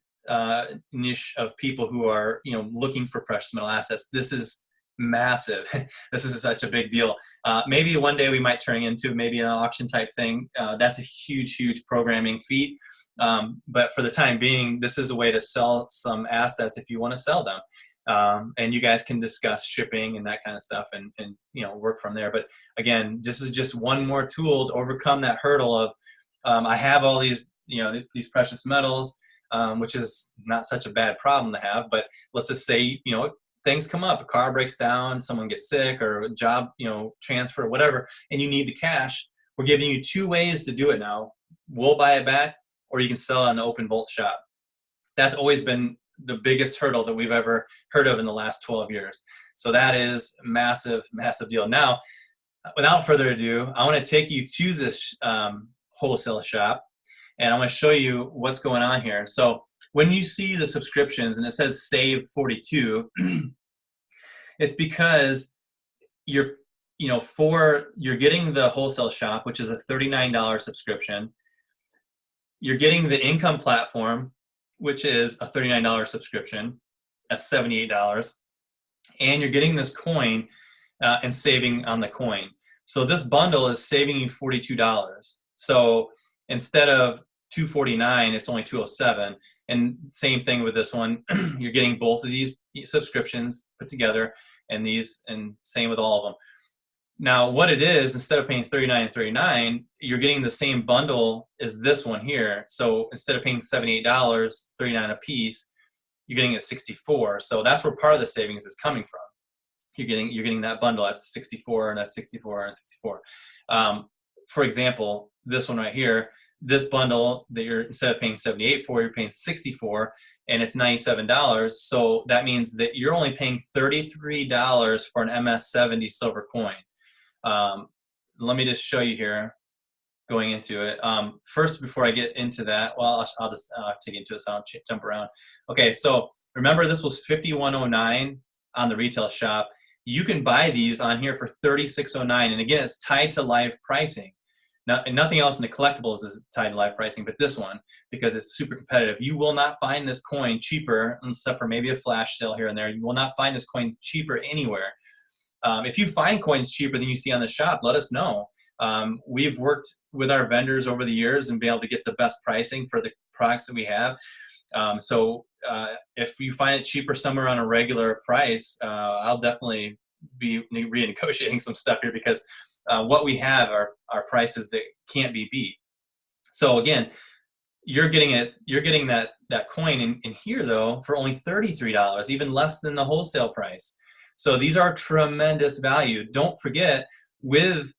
niche of people who are, you know, looking for precious metal assets. This is massive. This is such a big deal. Maybe one day we might turn into maybe an auction type thing. That's a huge, huge programming feat. But for the time being, this is a way to sell some assets if you want to sell them. And you guys can discuss shipping and that kind of stuff and you know, work from there. But again, this is just one more tool to overcome that hurdle of I have all these, you know, these precious metals, which is not such a bad problem to have. But let's just say, you know, things come up, a car breaks down, someone gets sick, or a job, you know, transfer, whatever, and you need the cash. We're giving you two ways to do it now. We'll buy it back, or you can sell it on the open vault shop. That's always been the biggest hurdle that we've ever heard of in the last 12 years. So that is a massive, massive deal. Now, without further ado, I want to take you to this wholesale shop, and I want to show you what's going on here. So when you see the subscriptions and it says save 42, it's because you're getting the wholesale shop, which is a $39 subscription. You're getting the income platform, which is a $39 subscription. That's $78. And you're getting this coin and saving on the coin. So this bundle is saving you $42. So instead of $249, it's only $207. And same thing with this one. You're getting both of these subscriptions put together, and same with all of them. Now, what it is, instead of paying $39.39, you're getting the same bundle as this one here. So instead of paying $78, $39 a piece, you're getting it $64. So that's where part of the savings is coming from. You're getting that bundle. That's $64, and that's $64 and $64. For example, this one right here, this bundle that you're, instead of paying $78 for, you're paying $64, and it's $97. So that means that you're only paying $33 for an MS70 silver coin. Let me just show you here going into it. First, before I get into that, well, I'll just take you into it, so I'll jump around. Okay, so remember this was $51.09 on the retail shop. You can buy these on here for $36.09, and again, it's tied to live pricing. Now, and nothing else in the collectibles is tied to live pricing, but this one, because it's super competitive. You will not find this coin cheaper, except for maybe a flash sale here and there. You will not find this coin cheaper anywhere. If you find coins cheaper than you see on the shop, let us know. We've worked with our vendors over the years and been able to get the best pricing for the products that we have. So if you find it cheaper somewhere on a regular price, I'll definitely be renegotiating some stuff here, because what we have are prices that can't be beat. So again, you're getting that coin in here though for only $33, even less than the wholesale price. So these are tremendous value. Don't forget, with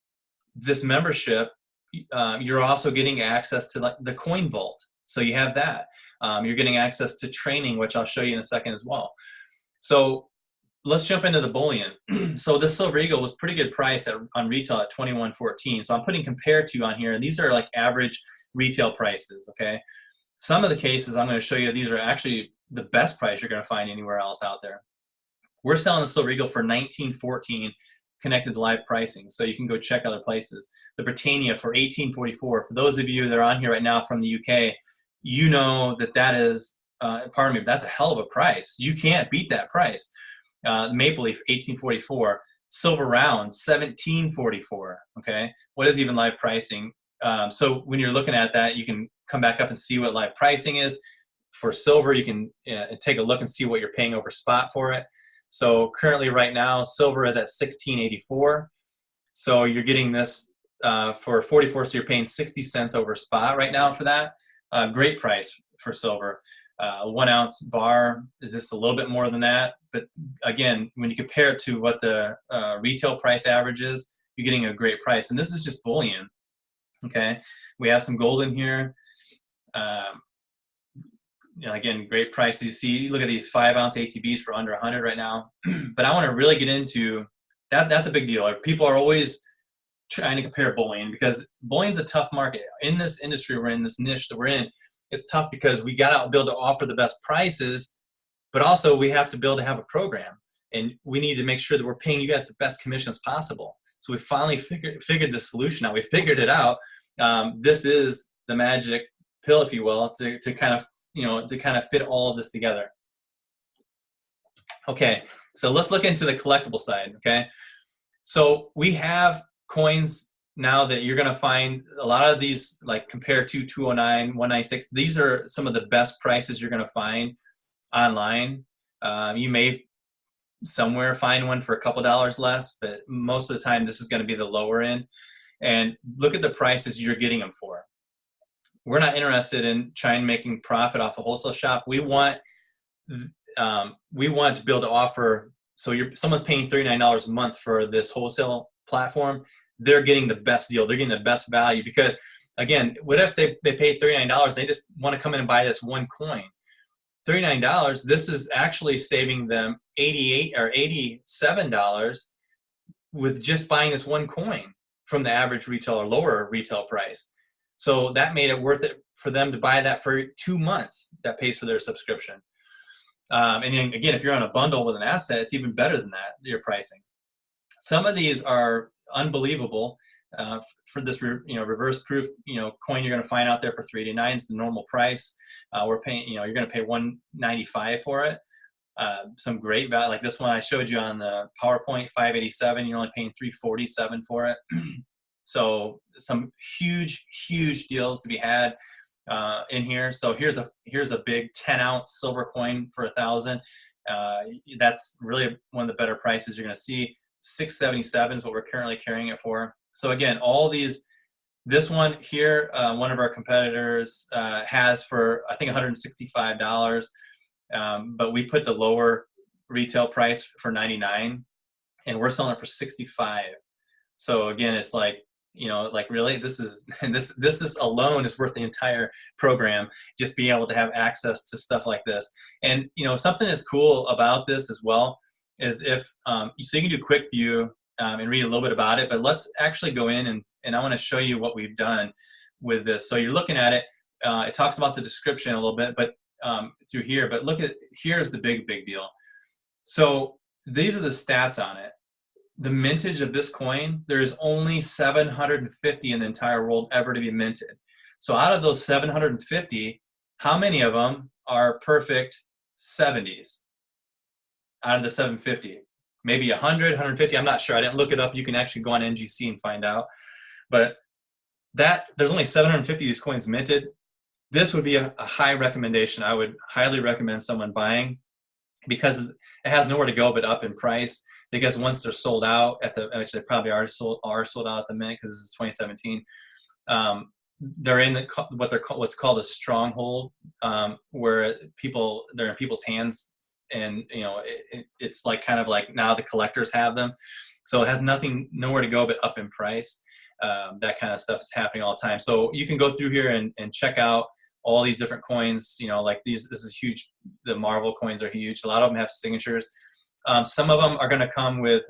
this membership, you're also getting access to like the coin vault. So you have that. You're getting access to training, which I'll show you in a second as well. So let's jump into the bullion. So this Silver Eagle was pretty good price on retail at $21.14. So I'm putting compare to on here, and these are like average retail prices, okay? Some of the cases I'm going to show you, these are actually the best price you're going to find anywhere else out there. We're selling the Silver Eagle for $19.14 connected to live pricing, so you can go check other places. The Britannia for $18.44. For those of you that are on here right now from the UK, you know that is, pardon me, that's a hell of a price. You can't beat that price. Maple Leaf, $18.44. Silver Round, $17.44. Okay, what is even live pricing? So when you're looking at that, you can come back up and see what live pricing is. For silver, you can take a look and see what you're paying over spot for it. So currently right now, silver is at $16.84. So you're getting this for 44, so you're paying 60 cents over spot right now for that. Great price for silver. 1 ounce bar is just a little bit more than that. But again, when you compare it to what the retail price average is, you're getting a great price. And this is just bullion. Okay, we have some gold in here. Again, great prices. You see, look at these 5 ounce ATBs for under 100 right now. But I want to really get into that. That's a big deal. People are always trying to compare bullion because bullion's a tough market. In this industry we're in, this niche that we're in, it's tough because we got to be able to offer the best prices, but also we have to be able to have a program, and we need to make sure that we're paying you guys the best commissions possible. So we finally figured the solution out. We figured it out. This is the magic pill, if you will, to kind of fit all of this together. Okay, so let's look into the collectible side. Okay, so we have coins now that you're going to find a lot of these, like compare to 209, 196. These are some of the best prices you're going to find online. You may somewhere find one for a couple dollars less, but most of the time this is going to be the lower end. And look at the prices you're getting them for. We're not interested in trying making profit off a wholesale shop. We want to be able to offer. So someone's paying $39 a month for this wholesale platform. They're getting the best deal. They're getting the best value because, again, what if they pay $39? They just want to come in and buy this one coin. $39. This is actually saving them $88 or $87 with just buying this one coin from the average retail or lower retail price. So that made it worth it for them to buy that for 2 months. That pays for their subscription. And then, again, if you're on a bundle with an asset, it's even better than that, your pricing. Some of these are unbelievable. For this reverse proof coin you're going to find out there for $389 is the normal price. We're paying, you're going to pay $195 for it. Some great value, like this one I showed you on the PowerPoint, $587. You're only paying $347 for it. So some huge deals to be had in here. So here's a big 10 ounce silver coin for $1,000. That's really one of the better prices you're going to see. $677 is what we're currently carrying it for. So again, all these, this one here, one of our competitors has for I think $165, but we put the lower retail price for $99, and we're selling it for $65. So again, it's like, really, this is alone is worth the entire program, just being able to have access to stuff like this. And something that's cool about this as well is if so you can do quick view and read a little bit about it, but let's actually go in and I want to show you what we've done with this. So you're looking at it. It talks about the description a little bit, but through here. But here's the big deal. So these are the stats on it. The mintage of this coin, there's only 750 in the entire world ever to be minted. So out of those 750, how many of them are perfect 70s? Out of the 750, maybe 100, 150. I'm not sure. I didn't look it up. You can actually go on NGC and find out. But there's only 750 of these coins minted. This would be a high recommendation. I would highly recommend someone buying because it has nowhere to go but up in price. Because once they're sold out which they probably are sold out at the mint because this is 2017. they're in what's called a stronghold, where they're in people's hands, and it's like kind of like now the collectors have them, so it has nowhere to go but up in price. That kind of stuff is happening all the time. So you can go through here and check out all these different coins. Like these. This is huge. The Marvel coins are huge. A lot of them have signatures. Some of them are going to come with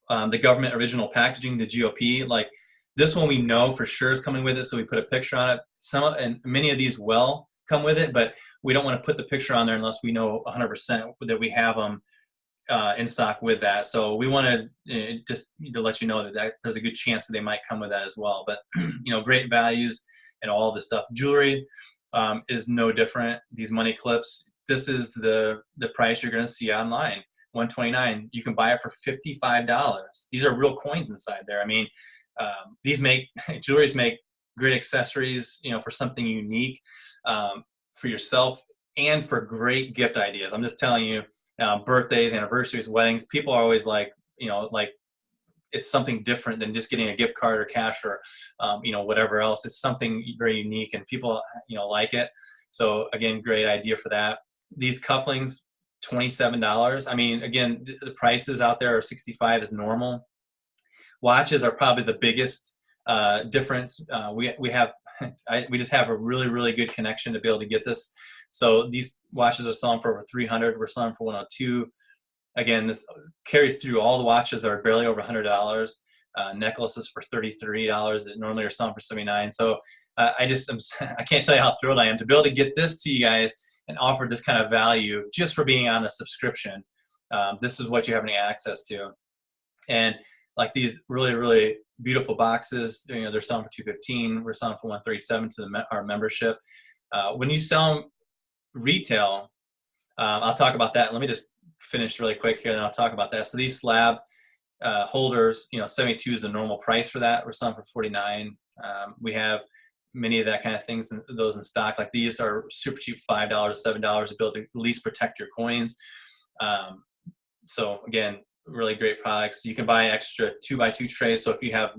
the government original packaging, the GOP. Like this one, we know for sure is coming with it, so we put a picture on it. And many of these will come with it, but we don't want to put the picture on there unless we know 100% that we have them in stock with that. So we want to just to let you know that there's a good chance that they might come with that as well. But great values and all this stuff. Jewelry is no different. These money clips. This is the price you're going to see online. $129. You can buy it for $55. These are real coins inside there. I mean, jewelries make great accessories, for something unique for yourself and for great gift ideas. I'm just telling you, birthdays, anniversaries, weddings, people are always like it's something different than just getting a gift card or cash or whatever else. It's something very unique, and people like it. So again, great idea for that. These cufflinks, $27. I mean, again, the prices out there are $65 is normal. Watches are probably the biggest difference. We just have a really, really good connection to be able to get this. So these watches are selling for over $300. We're selling for $102. Again, this carries through. All the watches are barely over $100. Necklaces for $33 that normally are selling for $79. So I can't tell you how thrilled I am to be able to get this to you guys and offer this kind of value just for being on a subscription. This is what you're having access to. And like these really, really beautiful boxes, they're selling for $215. We're selling for $137 to our membership. When you sell them retail, I'll talk about that. Let me just finish really quick here, and I'll talk about that. So these slab holders, $72 is the normal price for that. We're selling for $49. We have many of that kind of things, those in stock. Like these are super cheap, $5, $7 to be able to at least protect your coins. So again, really great products. You can buy extra 2x2 trays. So if you have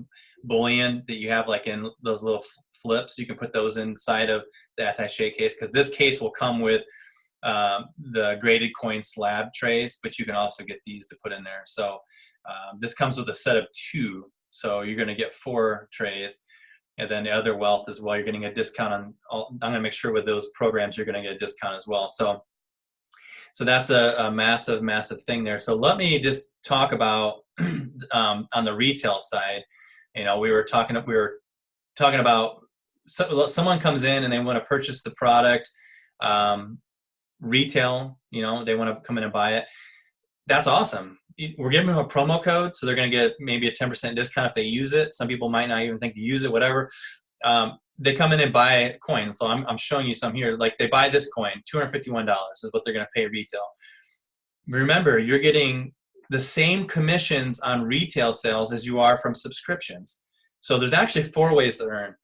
bullion that you have like in those little flips, you can put those inside of the attaché case, because this case will come with the graded coin slab trays, but you can also get these to put in there. So this comes with a set of 2. So you're going to get 4 trays. And then the other wealth as well, you're getting a discount on all. I'm going to make sure with those programs, you're going to get a discount as well. So that's a massive, massive thing there. So let me just talk about on the retail side. We were talking about someone comes in and they want to purchase the product retail. They want to come in and buy it. That's awesome. We're giving them a promo code, so they're going to get maybe a 10% discount if they use it. Some people might not even think to use it, whatever. They come in and buy a coin. So I'm showing you some here. Like they buy this coin, $251 is what they're going to pay retail. Remember, you're getting the same commissions on retail sales as you are from subscriptions. So there's actually 4 ways to earn.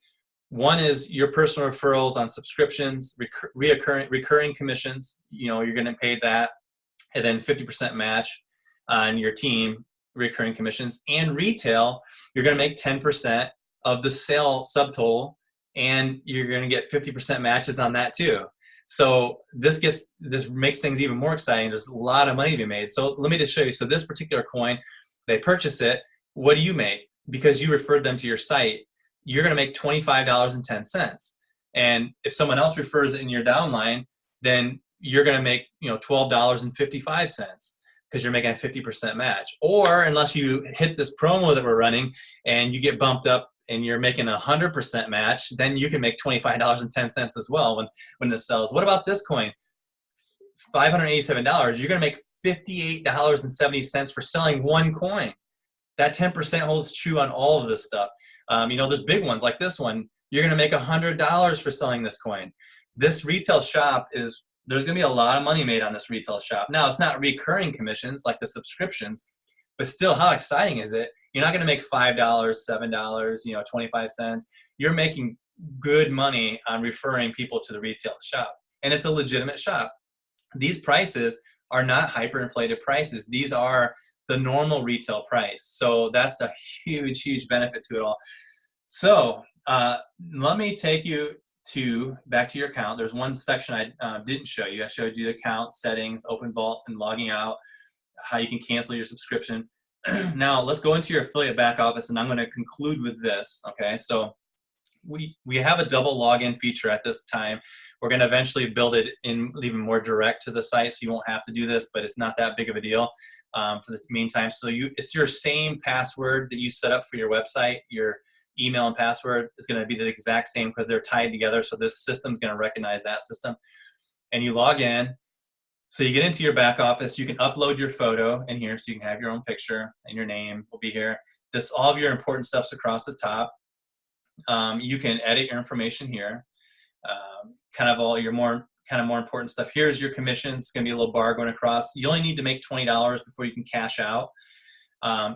One is your personal referrals on subscriptions, recurring commissions. You're going to pay that, and then 50% match on your team recurring commissions. And retail, you're going to make 10% of the sale subtotal, and you're going to get 50% matches on that too. So this makes things even more exciting. There's a lot of money to be made. So let me just show you. So this particular coin, they purchase it. What do you make? Because you referred them to your site, you're going to make $25.10. And if someone else refers it in your downline, then you're going to make $12.55 because you're making a 50% match. Or unless you hit this promo that we're running and you get bumped up and you're making 100% match, then you can make $25.10 as well when this sells. What about this coin? $587. You're going to make $58.70 for selling one coin. That 10% holds true on all of this stuff. There's big ones like this one. You're going to make $100 for selling this coin. This retail shop there's going to be a lot of money made on this retail shop. Now, it's not recurring commissions like the subscriptions, but still, how exciting is it? You're not going to make $5, $7, 25 cents. You're making good money on referring people to the retail shop. And it's a legitimate shop. These prices are not hyperinflated prices. These are the normal retail price. So that's a huge, huge benefit to it all. So let me take you back to your account. There's one section I didn't show you. I showed you the account settings, Open Vault, and logging out, how you can cancel your subscription. Now let's go into your affiliate back office, and I'm going to conclude with this. Okay, so we have a double login feature at this time. We're going to eventually build it in even more direct to the site, so you won't have to do this, but it's not that big of a deal for the meantime. So it's your same password that you set up for your website. Your email and password is going to be the exact same because they're tied together. So this system's going to recognize that system. And you log in. So you get into your back office. You can upload your photo in here, so you can have your own picture, and your name will be here. All of your important stuff's across the top. You can edit your information here. Kind of all your more important stuff. Here's your commissions. It's going to be a little bar going across. You only need to make $20 before you can cash out.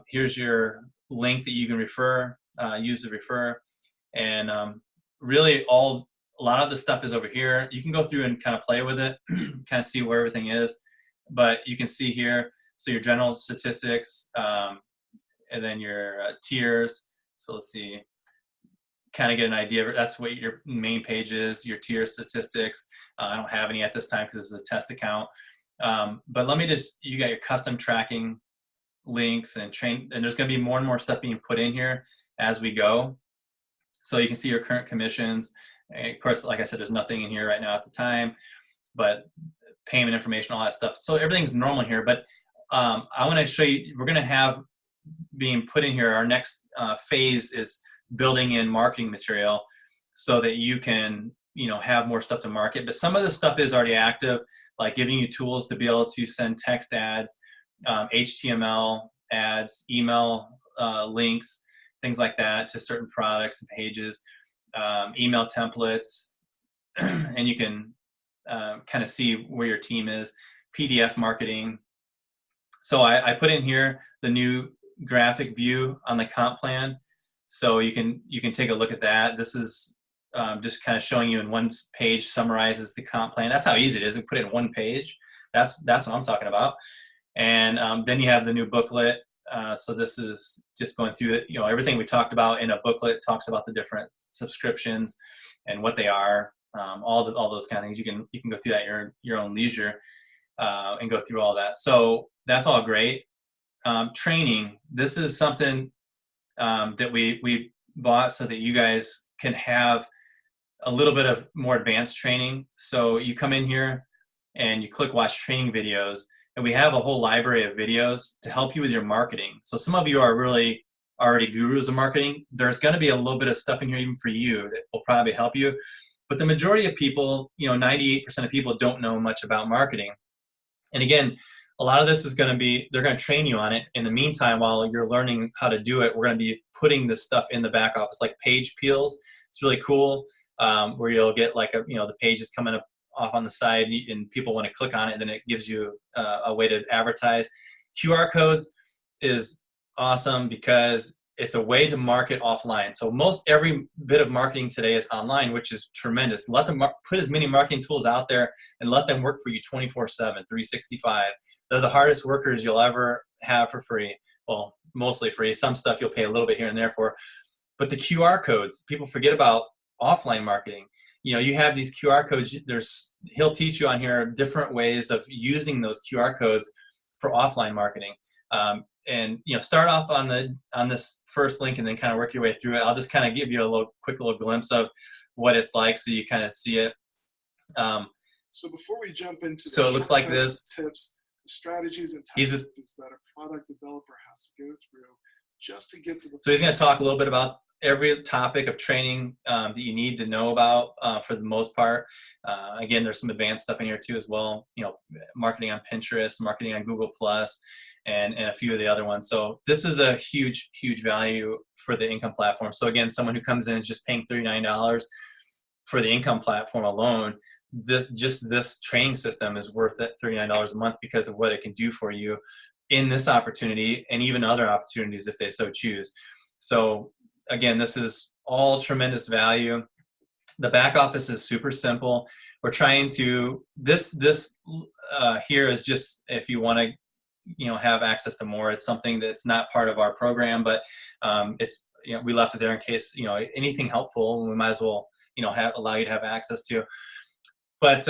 Here's your link that you can use to refer. And really a lot of the stuff is over here. You can go through and kind of play with it, kind of see where everything is. But you can see here, so your general statistics, and then your tiers. So let's see. Kind of get an idea. That's what your main page is, your tier statistics. I don't have any at this time because this is a test account. But let me you got your custom tracking links and there's going to be more and more stuff being put in here as we go. So you can see your current commissions. And of course, like I said, there's nothing in here right now at the time, but payment information, all that stuff. So everything's normal here, but I want to show you, we're going to have being put in here, our next phase is building in marketing material so that you can, have more stuff to market. But some of the stuff is already active, like giving you tools to be able to send text ads, HTML ads, email links, things like that to certain products and pages, email templates, and you can kind of see where your team is, PDF marketing. So I put in here the new graphic view on the comp plan. So you can take a look at that. This is just kind of showing you in one page, summarizes the comp plan. That's how easy it is. We put it in one page. That's what I'm talking about. And then you have the new booklet. So this is just going through it. Everything we talked about in a booklet talks about the different subscriptions and what they are. All those kind of things. You can go through that at your own leisure and go through all that. So that's all great. Training. This is something that we bought so that you guys can have a little bit of more advanced training. So you come in here and you click watch training videos, and we have a whole library of videos to help you with your marketing. So some of you are really already gurus of marketing. There's going to be a little bit of stuff in here even for you that will probably help you. But the majority of people, 98% of people don't know much about marketing. And again, a lot of this is going to be, they're going to train you on it. In the meantime, while you're learning how to do it, we're going to be putting this stuff in the back office, like page peels. It's really cool, where you'll get like the page is coming up off on the side, and people want to click on it, and then it gives you a way to advertise. QR codes is awesome because it's a way to market offline. So every bit of marketing today is online, which is tremendous. Let them put as many marketing tools out there and let them work for you 24/7, 365. They're the hardest workers you'll ever have for free. Well, mostly free. Some stuff you'll pay a little bit here and there for. But the QR codes, people forget about offline marketing. You have these QR codes. He'll teach you on here different ways of using those QR codes for offline marketing. And start off on this first link and then kind of work your way through it. I'll just kind of give you a quick little glimpse of what it's like, so you kind of see it. So before we jump into it looks like this. Tips, strategies, and tactics that a product developer has to go through just to get to the. So he's going to talk a little bit about every topic of training that you need to know about for the most part. Again, there's some advanced stuff in here too as well. Marketing on Pinterest, marketing on Google Plus. And a few of the other ones. So this is a huge, huge value for the income platform. So again, someone who comes in and is just paying $39 for the income platform alone, this training system is worth that $39 a month because of what it can do for you in this opportunity and even other opportunities if they so choose. So again, this is all tremendous value. The back office is super simple. We're trying to, this here is just if you want to have access to more. It's something that's not part of our program, but it's we left it there in case, anything helpful, we might as well, allow you to have access to. But,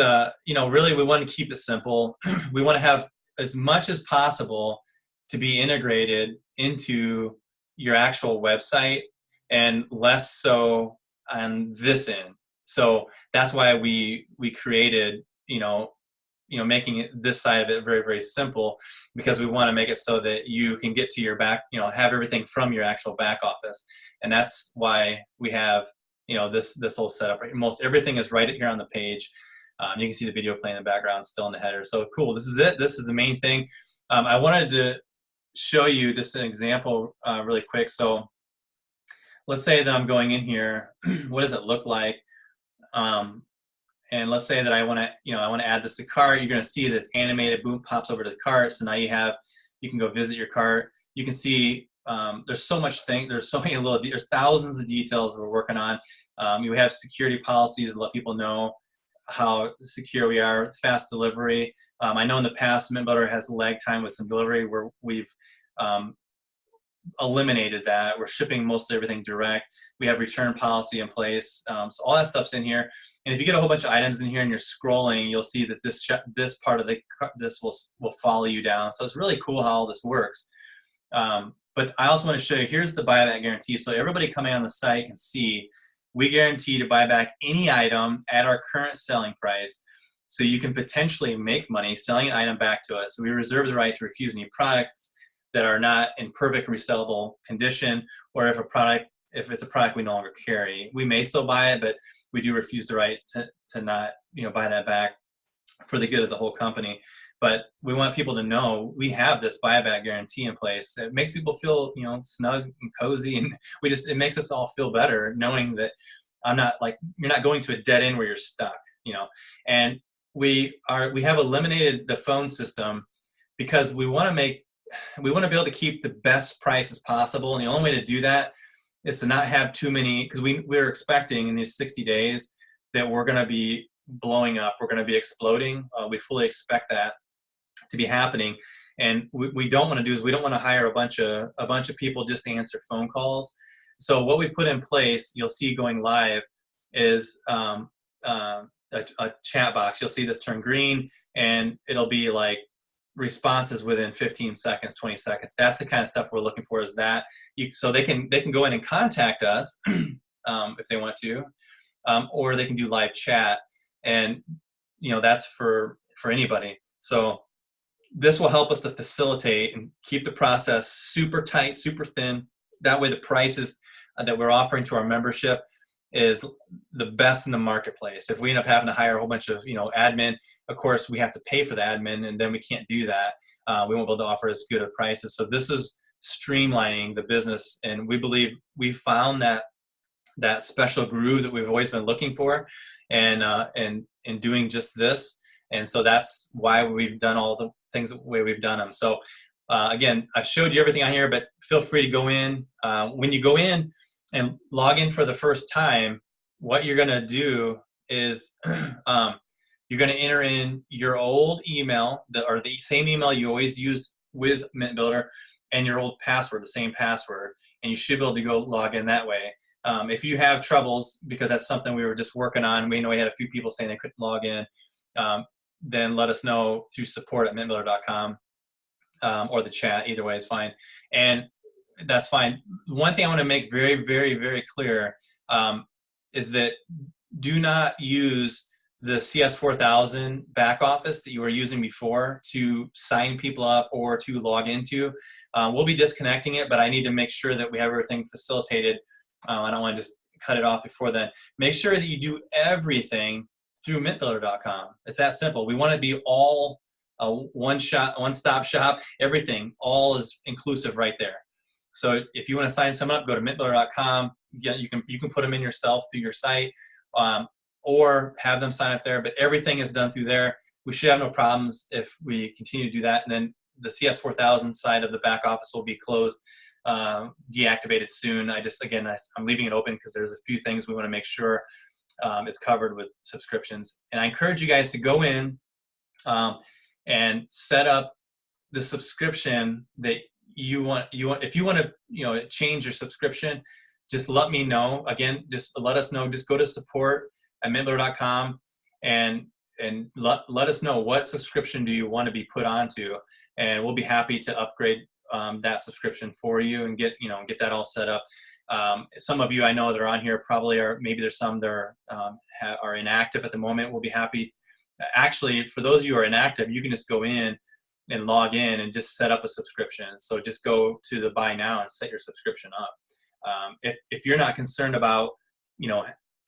really we want to keep it simple. We want to have as much as possible to be integrated into your actual website and less so on this end. So that's why we created, making it this side of it very, very simple, because we want to make it so that you can get to your back, have everything from your actual back office. And that's why we have, this whole setup. Most everything is right here on the page. You can see the video playing in the background still in the header. So cool. This is it. This is the main thing. I wanted to show you just an example really quick. So let's say that I'm going in here. What does it look like? And let's say that I want to add this to cart. You're going to see that it's animated. Boom, pops over to the cart. So now you can go visit your cart. You can see there's so much there's so many there's thousands of details that we're working on. You have security policies to let people know how secure we are, fast delivery. I know in the past MintBuilder has lag time with some delivery where we've eliminated that. We're shipping most everything direct. We have return policy in place. So all that stuff's in here. And if you get a whole bunch of items in here and you're scrolling, you'll see that this part of this will follow you down. So it's really cool how all this works. But I also want to show you, here's the buyback guarantee. So everybody coming on the site can see we guarantee to buy back any item at our current selling price. So you can potentially make money selling an item back to us. So we reserve the right to refuse any products that are not in perfect resellable condition, or if it's a product we no longer carry. We may still buy it, but we do refuse the right to not buy that back for the good of the whole company. But we want people to know we have this buyback guarantee in place. It makes people feel snug and cozy, and it makes us all feel better knowing that you're not going to a dead end where you're stuck. And we have eliminated the phone system because we want to be able to keep the best prices possible. And the only way to do that is to not have too many, because we're expecting in these 60 days that we're going to be blowing up. We're going to be exploding. We fully expect that to be happening. And we don't want to do is we don't want to hire a bunch of people just to answer phone calls. So what we put in place, you'll see going live, is a chat box. You'll see this turn green, and it'll be like responses within 15 seconds, 20 seconds. That's the kind of stuff we're looking for, is that so they can go in and contact us if they want to, or they can do live chat, and that's for anybody. So this will help us to facilitate and keep the process super tight, super thin. That way the prices that we're offering to our membership is the best in the marketplace. If we end up having to hire a whole bunch of admin, of course we have to pay for the admin, and then we can't do that. We won't be able to offer as good of prices. So this is streamlining the business, and we believe we found that special groove that we've always been looking for, and in doing just this. And so that's why we've done all the things the way we've done them. So again, I've showed you everything on here, but feel free to go in. When you go in and log in for the first time, what you're going to do is you're going to enter in your old email, or the same email you always used with MintBuilder, and your old password, the same password, and you should be able to go log in that way. If you have troubles, because that's something we were just working on, we know we had a few people saying they couldn't log in, then let us know through support@mintbuilder.com, or the chat. Either way is fine. And that's fine. One thing I want to make very, very, very clear is that do not use the CS4000 back office that you were using before to sign people up or to log into. We'll be disconnecting it, but I need to make sure that we have everything facilitated. I don't want to just cut it off before then. Make sure that you do everything through mintbuilder.com. It's that simple. We want to be all one-stop shop. Everything, all is inclusive right there. So if you want to sign someone up, go to mintbuilder.com. You can put them in yourself through your site, or have them sign up there. But everything is done through there. We should have no problems if we continue to do that. And then the CS4000 side of the back office will be closed, deactivated soon. I'm leaving it open because there's a few things we want to make sure is covered with subscriptions. And I encourage you guys to go in and set up the subscription that you want. If you want to change your subscription, just let me know. Again, just let us know. Just go to support@mintbuilder.com and let us know what subscription do you want to be put onto, and we'll be happy to upgrade that subscription for you and get that all set up. Some of you I know that are on here probably maybe there's some that are inactive at the moment. We'll be happy. Actually, for those of you who are inactive, you can just go in and log in and just set up a subscription. So just go to the buy now and set your subscription up. If you're not concerned about,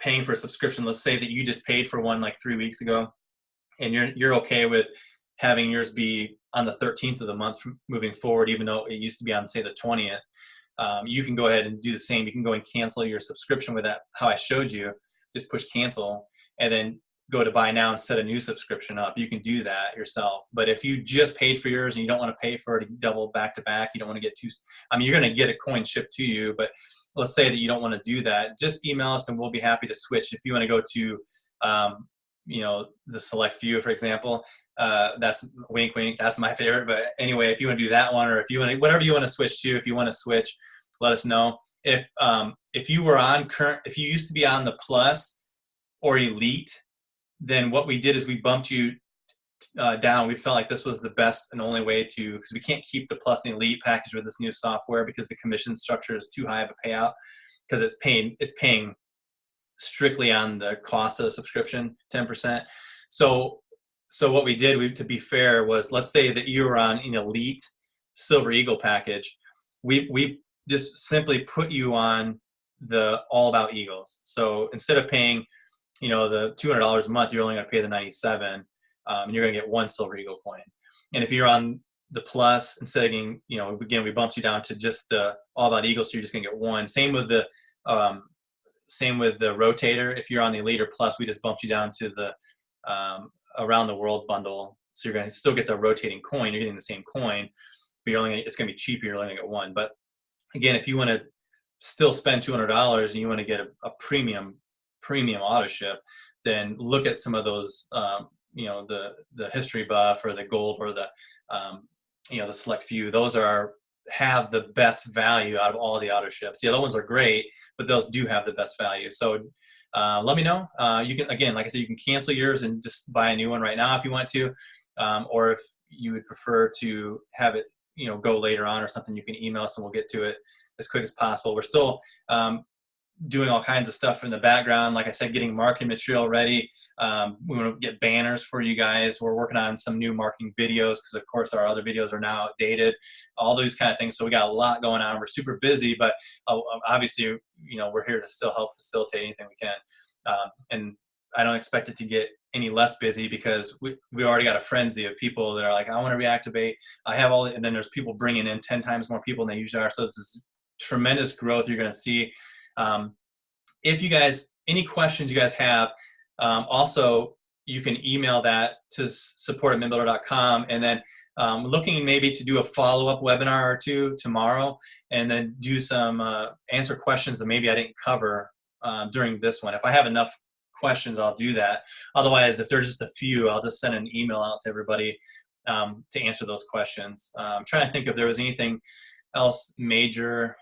paying for a subscription, let's say that you just paid for one like 3 weeks ago, and you're okay with having yours be on the 13th of the month moving forward, even though it used to be on, say, the 20th, you can go ahead and do the same. You can go and cancel your subscription with that, how I showed you. Just push cancel, and then go to buy now and set a new subscription up. You can do that yourself. But if you just paid for yours and you don't want to pay for it double back to back, you don't want to get you're going to get a coin shipped to you, but let's say that you don't want to do that, just email us and we'll be happy to switch. If you want to go to, the select few, for example, that's wink, wink, that's my favorite. But anyway, if you want to do that one, or if you want to, whatever you want to switch to, if you want to switch, let us know. If you were on if you used to be on the Plus or Elite, then what we did is we bumped you down. We felt like this was the best and only way to, because we can't keep the Plus and Elite package with this new software because the commission structure is too high of a payout, because it's paying strictly on the cost of the subscription, 10%. So what we did, to be fair, was, let's say that you were on an Elite Silver Eagle package. We just simply put you on the All About Eagles. So instead of paying, the $200 a month, you're only going to pay the $97, and you're going to get one Silver Eagle coin. And if you're on the Plus, instead of getting, again, we bumped you down to just the All About Eagles, so you're just going to get one. Same with the rotator. If you're on the Elite or Plus, we just bumped you down to the Around the World bundle, so you're going to still get the rotating coin. You're getting the same coin, but it's going to be cheaper. You're only going to get one. But again, if you want to still spend $200 and you want to get a premium auto ship, then look at some of those, the history buff or the gold or the select few. Those have the best value out of all the auto ships. The other ones are great, but those do have the best value. So let me know. You can, again, like I said, you can cancel yours and just buy a new one right now if you want to, or if you would prefer to have it, go later on or something, you can email us and we'll get to it as quick as possible. We're still doing all kinds of stuff in the background. Like I said, getting marketing material ready. We want to get banners for you guys. We're working on some new marketing videos because, of course, our other videos are now outdated. All those kind of things. So we got a lot going on. We're super busy, but obviously, we're here to still help facilitate anything we can. And I don't expect it to get any less busy because we already got a frenzy of people that are like, I want to reactivate. I have and then there's people bringing in 10 times more people than they usually are. So it's this tremendous growth you're going to see. If you guys, any questions you guys have, also you can email that to support@mintbuilder.com, and then looking maybe to do a follow-up webinar or two tomorrow, and then do some answer questions that maybe I didn't cover during this one. If I have enough questions, I'll do that. Otherwise, if there's just a few, I'll just send an email out to everybody to answer those questions. I'm trying to think if there was anything else major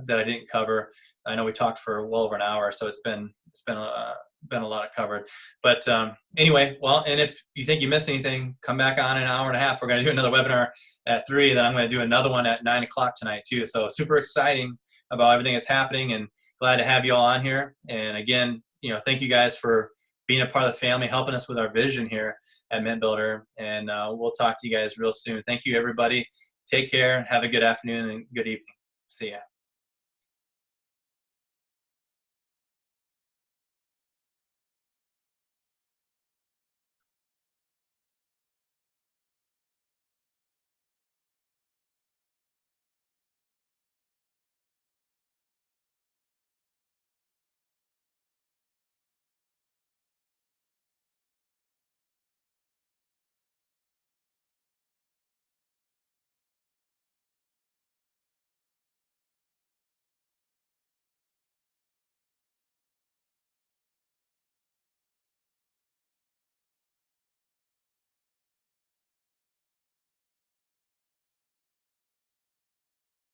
that I didn't cover. I know we talked for well over an hour, so it's been a lot covered. But anyway, well, and if you think you missed anything, come back on in an hour and a half. We're going to do another webinar at 3, then I'm going to do another one at 9 o'clock tonight too. So super exciting about everything that's happening, and glad to have you all on here. And again, thank you guys for being a part of the family, helping us with our vision here at MintBuilder. And we'll talk to you guys real soon. Thank you, everybody. Take care. Have a good afternoon and good evening. See ya.